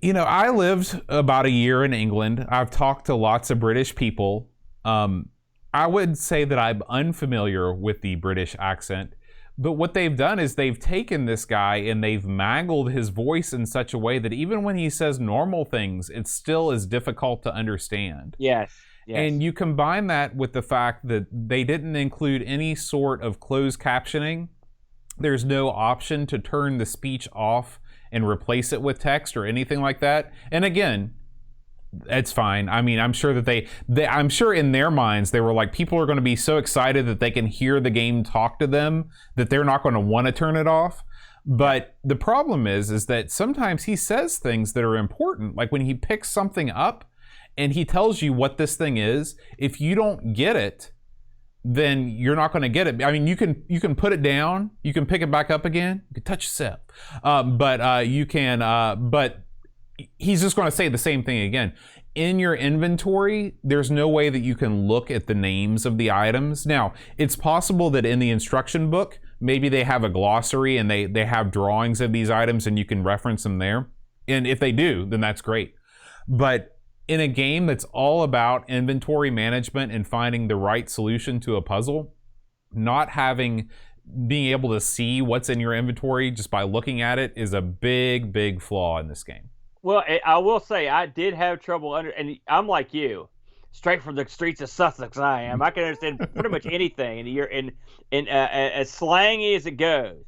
You know, I lived about a year in England. I've talked to lots of British people. I would say that I'm unfamiliar with the British accent. But what they've done is they've taken this guy and they've mangled his voice in such a way that even when he says normal things, it still is difficult to understand. Yes. And you combine that with the fact that they didn't include any sort of closed captioning. There's no option to turn the speech off and replace it with text or anything like that. And again, it's fine. I mean, I'm sure that I'm sure in their minds they were like, people are going to be so excited that they can hear the game talk to them that they're not going to want to turn it off. But the problem is that sometimes he says things that are important, like when he picks something up and he tells you what this thing is. If you don't get it, then you're not going to get it. I mean, you can put it down, you can pick it back up again, you can touch yourself, but he's just going to say the same thing again. In your inventory, there's no way that you can look at the names of the items. Now, it's possible that in the instruction book, maybe they have a glossary and they have drawings of these items and you can reference them there. And if they do, then that's great. But in a game that's all about inventory management and finding the right solution to a puzzle, not being able to see what's in your inventory just by looking at it is a big flaw in this game. Well, I will say I did have trouble and I'm like you, straight from the streets of Sussex. I am. I can understand pretty much anything, and you're in as slangy as it goes.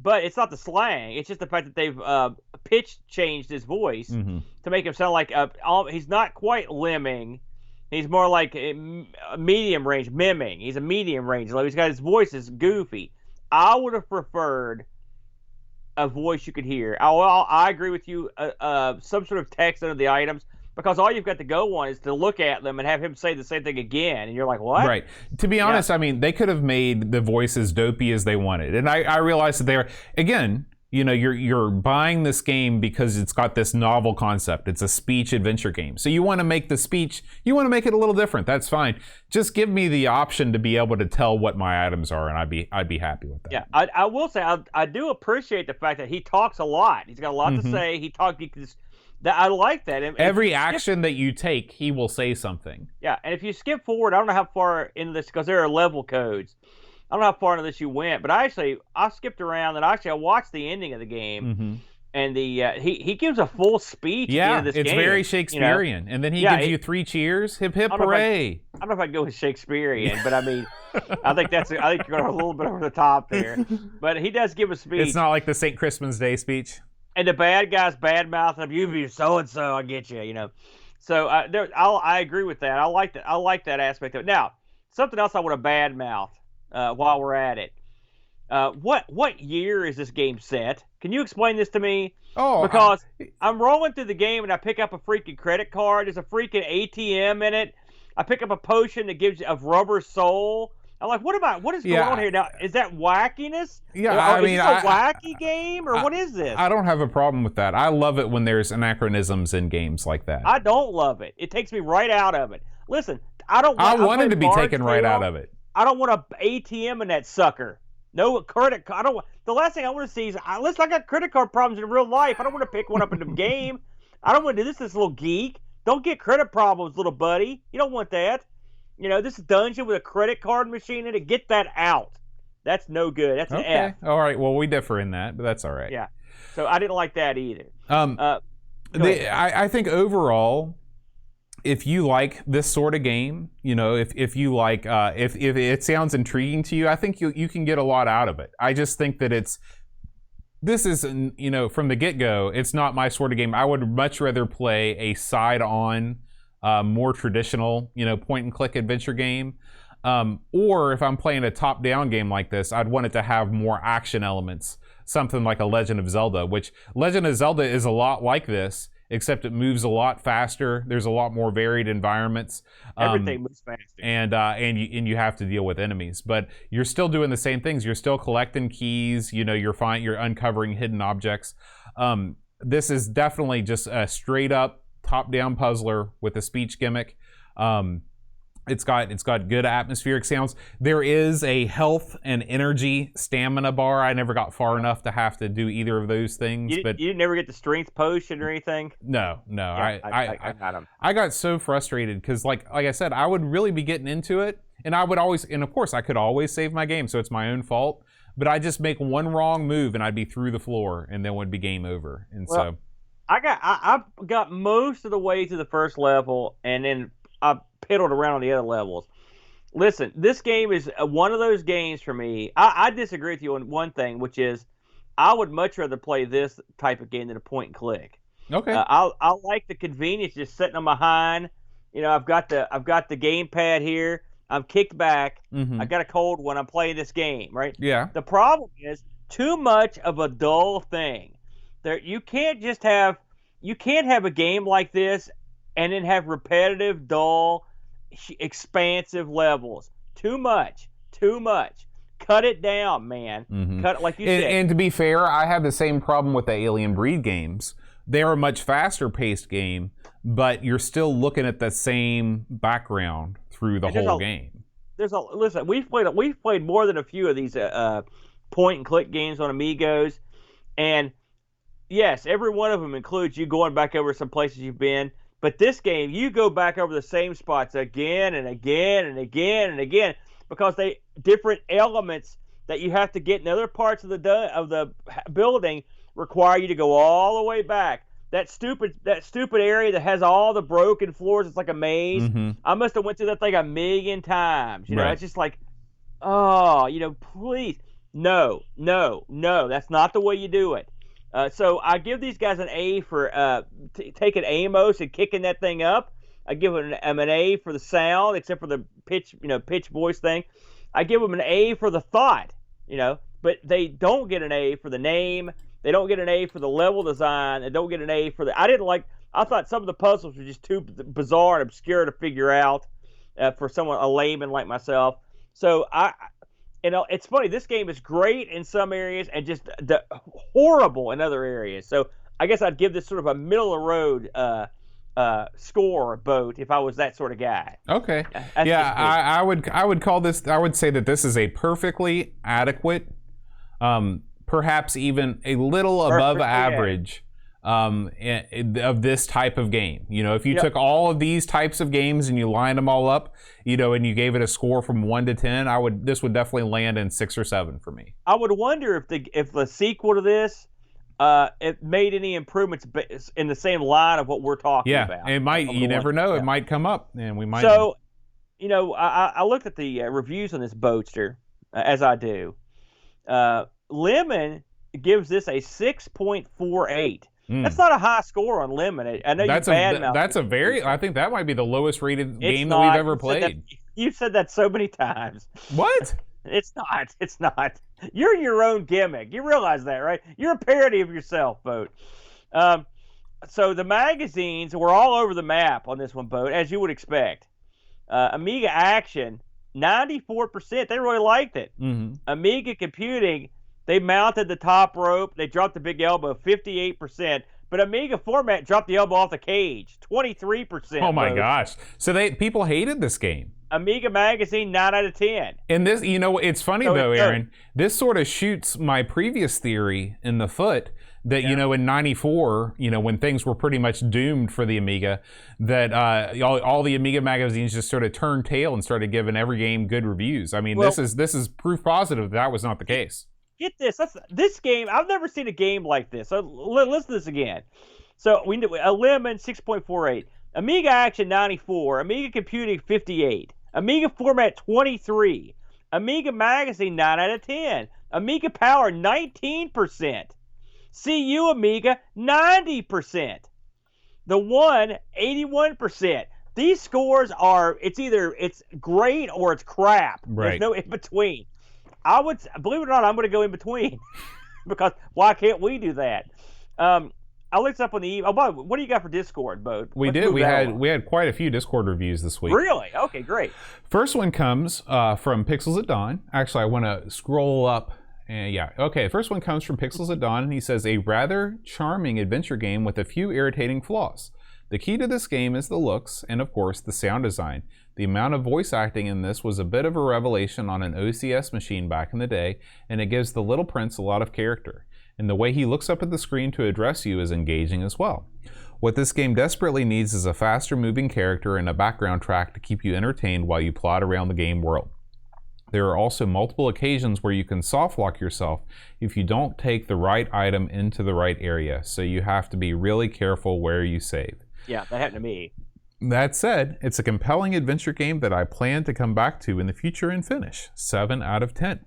But it's not the slang. It's just the fact that they've pitch changed his voice to make him sound like he's not quite lemming. He's more like a medium range miming. He's a medium range. He's got his voice is goofy. I would have preferred a voice you could hear. I agree with you. Some sort of text under the items. Because all you've got to go on is to look at them and have him say the same thing again. And you're like, what? Right. To be honest, I mean, they could have made the voice as dopey as they wanted. And I realized that they're, again, you know, you're buying this game because it's got this novel concept. It's a speech adventure game. So you want to make the speech, you want to make it a little different. That's fine. Just give me the option to be able to tell what my items are, and I'd be happy with that. Yeah, I will say, I do appreciate the fact that he talks a lot. He's got a lot to say. I like that. And every action that you take, he will say something. Yeah, and if you skip forward, I don't know how far into this, because there are level codes. I don't know how far into this you went, but I skipped around, and I watched the ending of the game, and he gives a full speech at the end of this game. Yeah, it's very Shakespearean. And then he gives you 3 cheers, hip hip hooray. I don't know if I'd go with Shakespearean, but I mean, I think you're going a little bit over the top there. But he does give a speech. It's not like the St. Christmas Day speech. And the bad guy's bad mouthing up, you be so and so, I get you, you know. So I agree with that. I like that. I like that aspect of it. Now, something else I want to bad mouth while we're at it. What year is this game set? Can you explain this to me? Oh, because I'm rolling through the game and I pick up a freaking credit card. There's a freaking ATM in it. I pick up a potion that gives you a rubber soul. I'm like, what is going on here now? Is that wackiness? Yeah, is this a wacky game, or what is this? I don't have a problem with that. I love it when there's anachronisms in games like that. I don't love it. It takes me right out of it. Listen, I wanted to be taken right out of it. I don't want an ATM in that sucker. No credit card. The last thing I want to see is, listen, I got credit card problems in real life. I don't want to pick one up in the game. I don't want to do this little geek. Don't get credit problems, little buddy. You don't want that. You know, this dungeon with a credit card machine in it, get that out. That's no good. That's an F. All right. Well, we differ in that, but that's all right. Yeah. So I didn't like that either. I think overall, if you like this sort of game, you know, if you like, if it sounds intriguing to you, I think you can get a lot out of it. I just think that this is, you know, from the get-go, it's not my sort of game. I would much rather play a side-on, more traditional, you know, point-and-click adventure game. Or if I'm playing a top-down game like this, I'd want it to have more action elements. Something like a Legend of Zelda, which Legend of Zelda is a lot like this, except it moves a lot faster. There's a lot more varied environments. Everything moves faster. And you have to deal with enemies, but you're still doing the same things. You're still collecting keys. You know, you're uncovering hidden objects. This is definitely just a straight up top-down puzzler with a speech gimmick. It's got good atmospheric sounds. There is a health and energy stamina bar. I never got far enough to have to do either of those things. But you never get the strength potion or anything? No. Yeah, I got them. I got so frustrated because, like I said, I would really be getting into it, and of course, I could always save my game, so it's my own fault. But I just make one wrong move, and I'd be through the floor, and then would be game over. And so, I got most of the way to the first level, and then I piddled around on the other levels. Listen, this game is one of those games for me. I disagree with you on one thing, which is I would much rather play this type of game than a point and click. Okay. I like the convenience just sitting on my hind. You know, I've got the gamepad here. I'm kicked back. I got a cold one. I'm playing this game, right? Yeah. The problem is too much of a dull thing. You can't have a game like this and then have repetitive, dull, expansive levels. Too much. Cut it down, man. Cut it like you said. And to be fair, I have the same problem with the Alien Breed games. They're a much faster paced game, but you're still looking at the same background through the whole game. Listen, we've played more than a few of these point and click games on Amigos, and yes, every one of them includes you going back over some places you've been. But this game, you go back over the same spots again and again and again and again because they different elements that you have to get in other parts of the building require you to go all the way back. That stupid area that has all the broken floors, it's like a maze. Mm-hmm. I must have went through that thing a million times. You know, Right. it's just like, oh, you know, please. No, that's not the way you do it. So I give these guys an A for taking Amos and kicking that thing up. I give them an A for the sound, except for the pitch voice thing. I give them an A for the thought, but they don't get an A for the name. They don't get an A for the level design. They don't get an A for the. I thought some of the puzzles were just too bizarre and obscure to figure out for a layman like myself. So it's funny. This game is great in some areas and just horrible in other areas. So I guess I'd give this sort of a middle of the road score vote if I was that sort of guy. Okay. Yeah, I would call this. I would say that this is a perfectly adequate, perhaps even a little above average. Of this type of game. If you took all of these types of games and you lined them all up, and you gave it a score from 1 to 10, this would definitely land in 6 or 7 for me. I would wonder if the sequel to this it made any improvements in the same line of what we're talking about. Yeah, it might. You never know. It might come up, and we might. So, I looked at the reviews on this Boatster, as I do. Lemon gives this a 6.48. That's not a high score on Lemon. I know that's a very. I think that might be the lowest rated game that we've ever played. You've said that so many times. What? It's not. It's not. You're your own gimmick. You realize that, right? You're a parody of yourself, Boat. So the magazines were all over the map on this one, Boat, as you would expect. Amiga Action, 94%. They really liked it. Mm-hmm. Amiga Computing, they mounted the top rope. They dropped the big elbow, 58%. But Amiga Format dropped the elbow off the cage, 23%. Oh my gosh! So people hated this game. Amiga Magazine, 9 out of 10. And this, it's funny though, Aaron. This sort of shoots my previous theory in the foot that in '94, when things were pretty much doomed for the Amiga, that all the Amiga magazines just sort of turned tail and started giving every game good reviews. I mean, this is proof positive that was not the case. Get this. This game, I've never seen a game like this. So listen to this again. So we do a Lemon 6.48, Amiga Action 94, Amiga Computing 58, Amiga Format 23, Amiga Magazine 9 out of 10, Amiga Power 19%, CU Amiga 90%, the one 81%. These scores are it's great or it's crap. Right. There's no in between. I would, believe it or not, I'm going to go in between because why can't we do that? I looked up on the. Oh, by the way, what do you got for Discord, Bo? We did. We had quite a few Discord reviews this week. Really? Okay, great. First one comes from Pixels at Dawn. Actually, I want to scroll up. Okay. First one comes from Pixels at Dawn, and he says, a rather charming adventure game with a few irritating flaws. The key to this game is the looks and, of course, the sound design. The amount of voice acting in this was a bit of a revelation on an OCS machine back in the day, and it gives the little prince a lot of character. And the way he looks up at the screen to address you is engaging as well. What this game desperately needs is a faster moving character and a background track to keep you entertained while you plod around the game world. There are also multiple occasions where you can soft lock yourself if you don't take the right item into the right area, so you have to be really careful where you save. Yeah, that happened to me. That said, it's a compelling adventure game that I plan to come back to in the future and finish. 7 out of 10.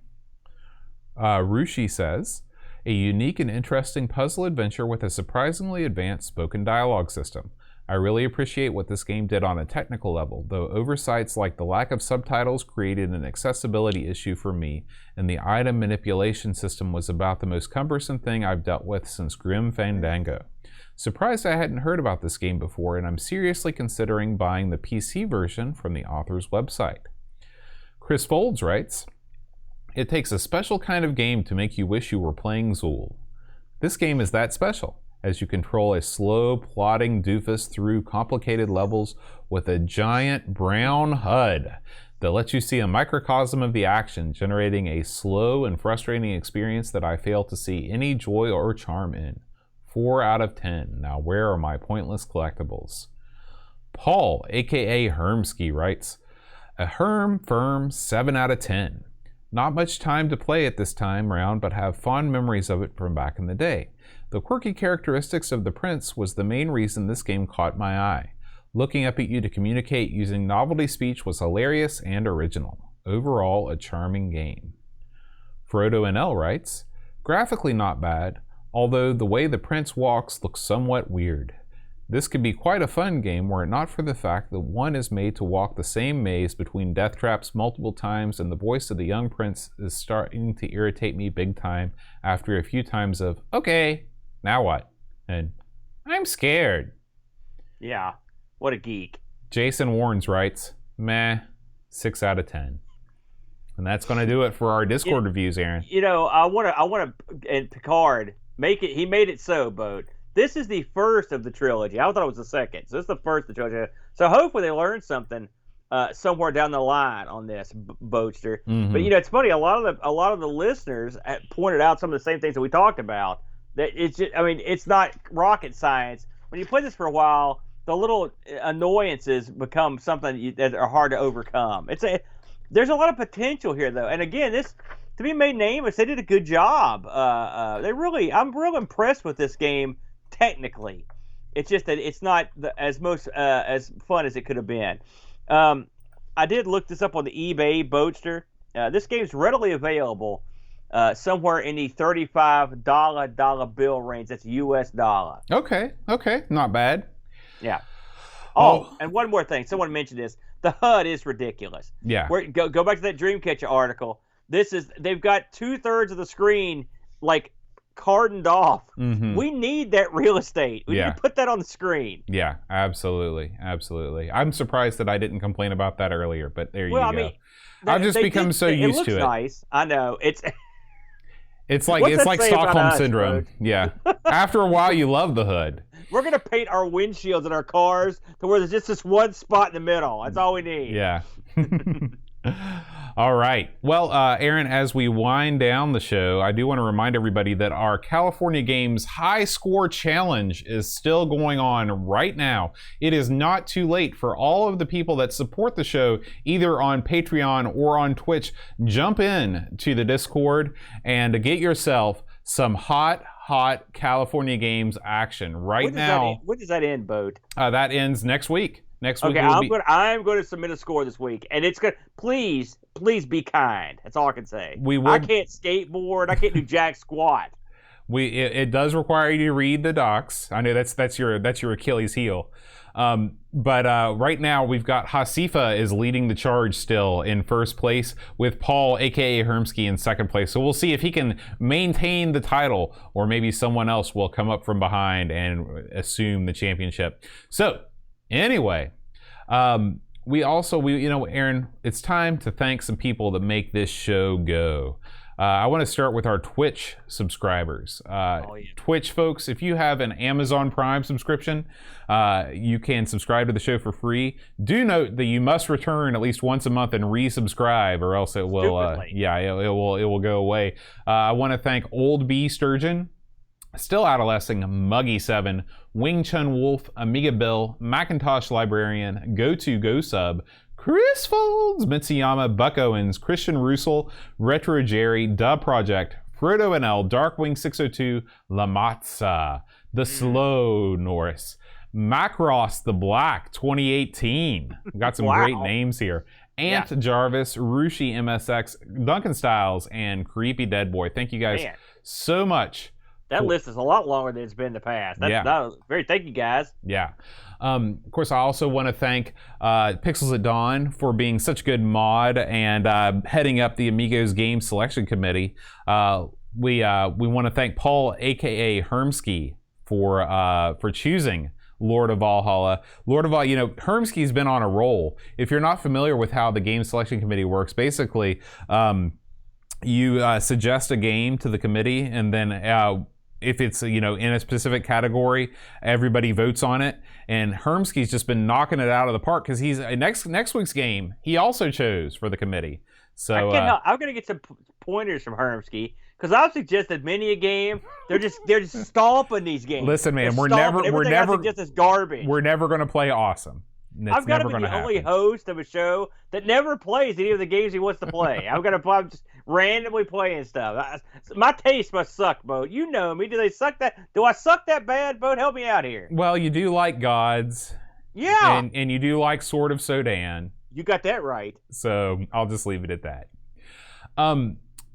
Rushi says, a unique and interesting puzzle adventure with a surprisingly advanced spoken dialogue system. I really appreciate what this game did on a technical level, though oversights like the lack of subtitles created an accessibility issue for me, and the item manipulation system was about the most cumbersome thing I've dealt with since Grim Fandango. Surprised I hadn't heard about this game before, and I'm seriously considering buying the PC version from the author's website. Chris Folds writes, it takes a special kind of game to make you wish you were playing Zool. This game is that special, as you control a slow, plodding doofus through complicated levels with a giant brown HUD that lets you see a microcosm of the action, generating a slow and frustrating experience that I fail to see any joy or charm in. 4 out of 10. Now, where are my pointless collectibles? Paul, aka Hermski, writes, a firm 7 out of 10. Not much time to play it this time around, but have fond memories of it from back in the day. The quirky characteristics of the prince was the main reason this game caught my eye. Looking up at you to communicate using novelty speech was hilarious and original. Overall, a charming game. Frodo NL writes, graphically not bad, although the way the prince walks looks somewhat weird. This could be quite a fun game were it not for the fact that one is made to walk the same maze between death traps multiple times, and the voice of the young prince is starting to irritate me big time after a few times of, okay, now what? And I'm scared. Yeah, what a geek. Jason Warnes writes, meh, 6 out of 10. And that's going to do it for our Discord reviews, Aaron. You know, I want to, and Picard, he made it so, Boat. This is the first of the trilogy. I thought it was the second. So this is the first of the trilogy. So hopefully they learned something somewhere down the line on this, Boatster. Mm-hmm. But you know, it's funny. A lot of the listeners pointed out some of the same things that we talked about. That it's just, I mean, it's not rocket science. When you play this for a while, the little annoyances become something that are hard to overcome. There's a lot of potential here, though. And again, this, to be made nameless, they did a good job. I'm real impressed with this game. Technically, it's just that it's not as fun as it could have been. I did look this up on the eBay, Boatster. This game's readily available somewhere in the $35 bill range. That's US dollar. Okay, not bad. Yeah. Oh, and one more thing. Someone mentioned this. The HUD is ridiculous. Yeah. Go back to that Dreamcatcher article. They've got 2/3 of the screen like cordoned off. Mm-hmm. We need that real estate. We need to put that on the screen. Yeah, absolutely. I'm surprised that I didn't complain about that earlier, but there you go. I mean, I've just become so used to it. It looks nice. I know. It's like Stockholm syndrome. Yeah. After a while, you love the hood. We're gonna paint our windshields in our cars to where there's just this one spot in the middle. That's all we need. Yeah. All right. Well, Aaron, as we wind down the show, I do want to remind everybody that our California Games High Score Challenge is still going on right now. It is not too late for all of the people that support the show, either on Patreon or on Twitch. Jump in to the Discord and get yourself some hot California Games action right now. When does that end, Boat? That ends next week. Okay, I'm going to submit a score this week, and it's going. Please be kind. That's all I can say. I can't skateboard. I can't do jack squat. It does require you to read the docs. I know that's your Achilles heel. But right now we've got Hasifa is leading the charge still in first place, with Paul, aka Hermski, in second place. So we'll see if he can maintain the title, or maybe someone else will come up from behind and assume the championship. So anyway, Aaron, it's time to thank some people that make this show go. I want to start with our Twitch subscribers. Twitch folks, if you have an Amazon Prime subscription, you can subscribe to the show for free. Do note that you must return at least once a month and resubscribe, or else it will, it will go away. I want to thank Old B Sturgeon, Still Adolescing, Muggy7, Wing Chun Wolf, Amiga Bill, Macintosh Librarian, Go Sub, Chris Folds, Mitsuyama, Buck Owens, Christian Russell, Retro Jerry, Dub Project, Frodo NL, Darkwing 602, Lamatza, The Slow Norris, Macross the Black 2018. Got some great names here. Ant Jarvis, Rushi MSX, Duncan Styles, and Creepy Dead Boy. Thank you guys so much. That list is a lot longer than it's been in the past. That was thank you guys. Yeah. Of course, I also want to thank Pixels at Dawn for being such a good mod and heading up the Amigos Game Selection Committee. We want to thank Paul, aka Hermski, for choosing Lord of Valhalla. Hermski's been on a roll. If you're not familiar with how the Game Selection Committee works, basically, you suggest a game to the committee, and then if it's in a specific category, everybody votes on it. And Hermski's just been knocking it out of the park, because he's next week's game he also chose for the committee. So I'm gonna get some pointers from Hermski, because I've suggested many a game. They're just stomping these games. Listen, man, we're never just as garbage. We're never gonna play awesome. I've got to be the only host of a show that never plays any of the games he wants to play. I'm just randomly playing stuff. My taste must suck, Bo. You know me. Do they suck that? Do I suck that bad, Bo? Help me out here. Well, you do like gods. Yeah. And you do like Sword of Sodan. You got that right. So I'll just leave it at that.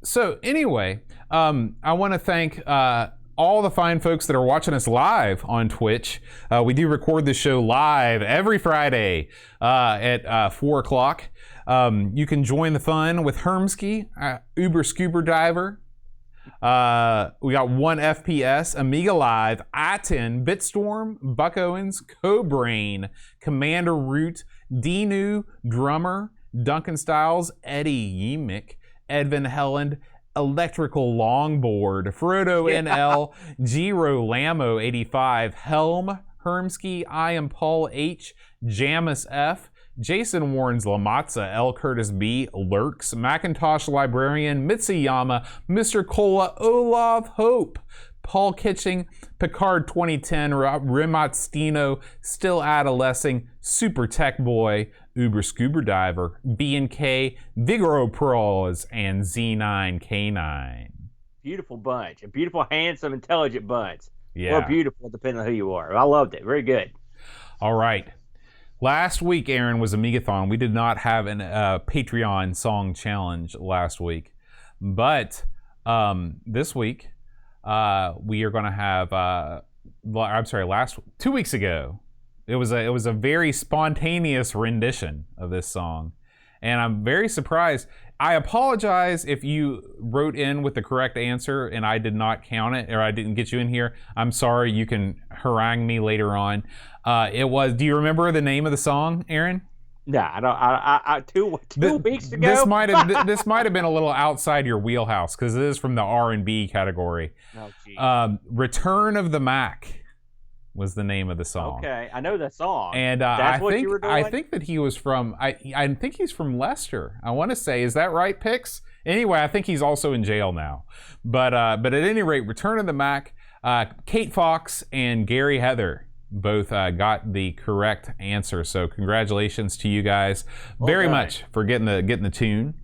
So anyway, I want to thank all the fine folks that are watching us live on Twitch. We do record the show live every Friday at 4 o'clock. You can join the fun with Hermsky, Uber Scuba Diver. We got 1 FPS, Amiga Live, I-10, Bitstorm, Buck Owens, Cobrain, Commander Root, Dinu, Drummer, Duncan Styles, Eddie Yemick, Edvin Helland, Electrical Longboard, Frodo NL, Giro Lamo 85, Helm, Hermsky, I am Paul H, Jamis F, Jason Warrens Lamatza, L. Curtis B, Lurks, Macintosh Librarian, Mitsuyama, Mr. Cola, Olav Hope, Paul Kitching, Picard 2010, Rimattstino, Still Adolescing, Super Tech Boy, Uber Scuba Diver, B&K, Vigoro Pros, and Z9K9. Beautiful bunch. A beautiful, handsome, intelligent bunch. Yeah. Or beautiful, depending on who you are. I loved it. Very good. All right. Last week, Aaron, was Amigathon. We did not have a Patreon song challenge last week. But this week, we are going to have, 2 weeks ago, it was a very spontaneous rendition of this song. And I'm very surprised. I apologize if you wrote in with the correct answer and I did not count it, or I didn't get you in here. I'm sorry. You can harangue me later on. Do you remember the name of the song, Aaron? No, I don't. Two weeks ago. This might have been a little outside your wheelhouse because it is from the R&B category. Oh, geez. Return of the Mac was the name of the song. Okay, I know the song. And That's what you were doing? I think that he was from. I think he's from Leicester. I want to say, is that right, Pix? Anyway, I think he's also in jail now. But at any rate, Return of the Mac. Kate Fox and Gary Heather both got the correct answer. So congratulations to you guys very much for getting the tune.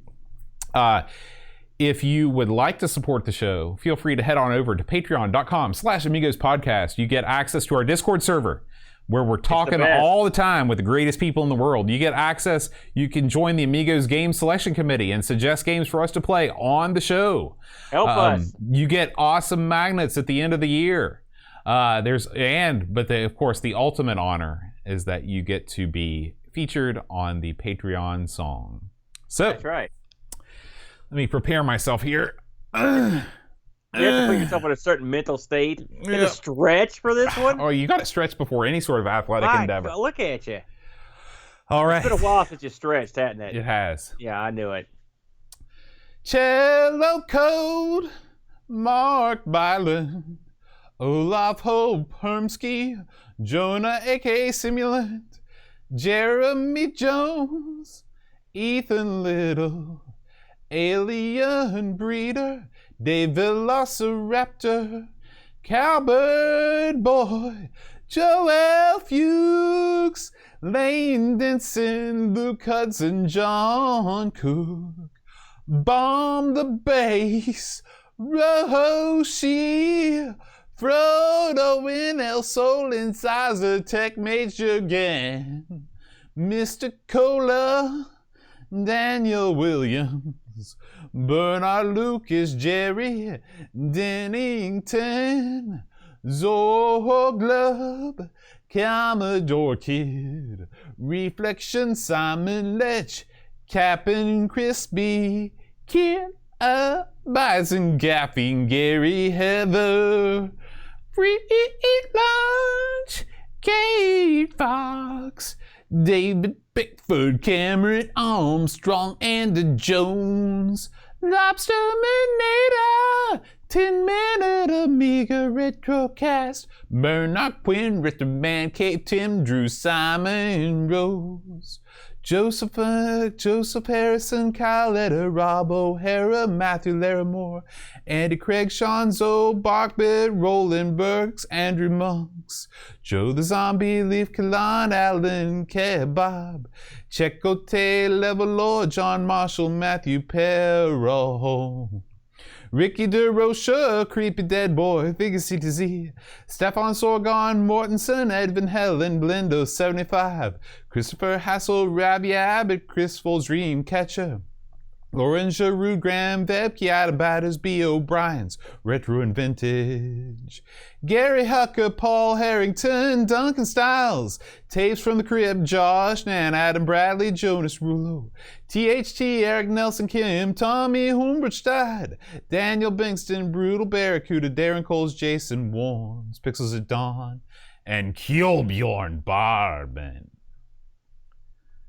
If you would like to support the show, feel free to head on over to patreon.com/Amigos Podcast. You get access to our Discord server where we're talking all the time with the greatest people in the world. You get access. You can join the Amigos Game Selection Committee and suggest games for us to play on the show. Help us. You get awesome magnets at the end of the year. Of course, the ultimate honor is that you get to be featured on the Patreon song. So that's right. Let me prepare myself here. You have to put yourself in a certain mental state. You have to stretch for this one. Oh, you got to stretch before any sort of athletic endeavor. Look at you. All right. It's been a while since you stretched, hasn't it? It has. Yeah, I knew it. Cello code, Mark Byland, Olaf Hope, Hermsky, Jonah aka Simulant, Jeremy Jones, Ethan Little, Alien Breeder, Dave Velociraptor, Cowbird Boy, Joel Fuchs, Lane Denson, Luke Hudson, John Cook, Bomb the Bass, Roshi, Frodo in El Sol Incisor, Tech Major Gan, Mr. Cola, Daniel Williams, Bernard Lucas, Jerry Dennington, Zorglub, Commodore Kid, Reflection, Simon Lech, Captain Crispy, Kid Bison, Gaffing, Gary Heather, Free Lunch, Kate Fox, David Bickford, Cameron Armstrong, and Jones, Lobster Mineta, 10-minute Amiga Retrocast, Bernard Quinn, Richter Man, Kate, Tim, Drew, Simon Rose, Joseph Harrison, Kyle Eder, Rob O'Hara, Matthew Larimore, Andy Craig, Sean Zoe, Bachbit, Roland Burks, Andrew Monks, Joe the Zombie, Leaf Kalan, Alan Kebab, Checote, Levelor, John Marshall, Matthew Perro, Ricky DeRocha, Creepy Dead Boy, Figure C to Z, Stefan Sorgon, Mortensen, Edvin Helen, Blindo 75, Christopher Hassel, Rabbi Abbott, Chris Folds, Dream Catcher, Lauren Giroux, Graham Vebke, Adam Batters, B. O'Brien's, Retro and Vintage, Gary Hucker, Paul Harrington, Duncan Stiles, Tapes from the Crib, Josh Nan, Adam Bradley, Jonas Rulo, THT, Eric Nelson Kim, Tommy Humbertstad, Daniel Bingston, Brutal Barracuda, Darren Coles, Jason Warnes, Pixels at Dawn, and Kjolbjorn Barben.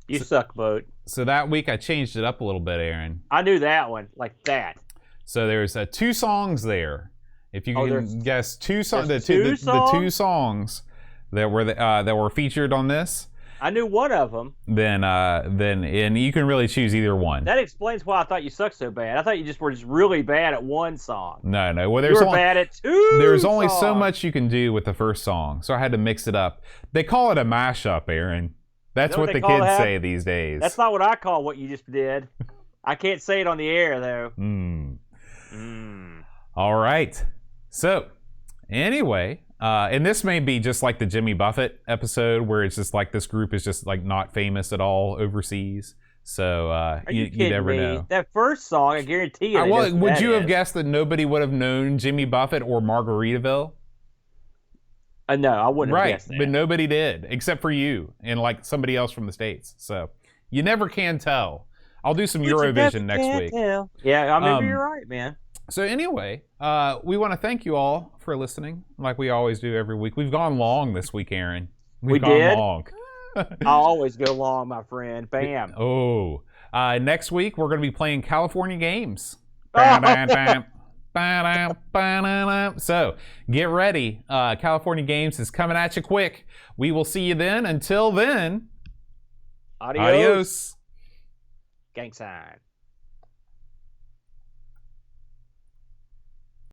You suck, Boat. So that week I changed it up a little bit, Aaron. I knew that one, like that. So there's 2 songs there. If you can guess the two songs that were featured on this, I knew one of them. Then and you can really choose either one. That explains why I thought you sucked so bad. I thought you were just really bad at one song. No. Well, you were bad at 2. There's only so much you can do with the first song, so I had to mix it up. They call it a mashup, Aaron. That's what the kids say these days. That's not what I call what you just did. I can't say it on the air, though. All right. So, anyway, and this may be just like the Jimmy Buffett episode where it's just like this group is just like not famous at all overseas. So, you never know. That first song, I guarantee you. Would you have guessed that nobody would have known Jimmy Buffett or Margaritaville? No, I wouldn't have guessed that. But nobody did, except for you and like somebody else from the States. So you never can tell. I'll do some Eurovision next week. Tell. Yeah, maybe you're right, man. So anyway, we want to thank you all for listening, like we always do every week. We've gone long this week, Aaron. We've gone long. I always go long, my friend. Bam. Next week we're going to be playing California games. So get ready. California Games is coming at you quick. We will see you then. Until then, adios. Adios. Gang sign.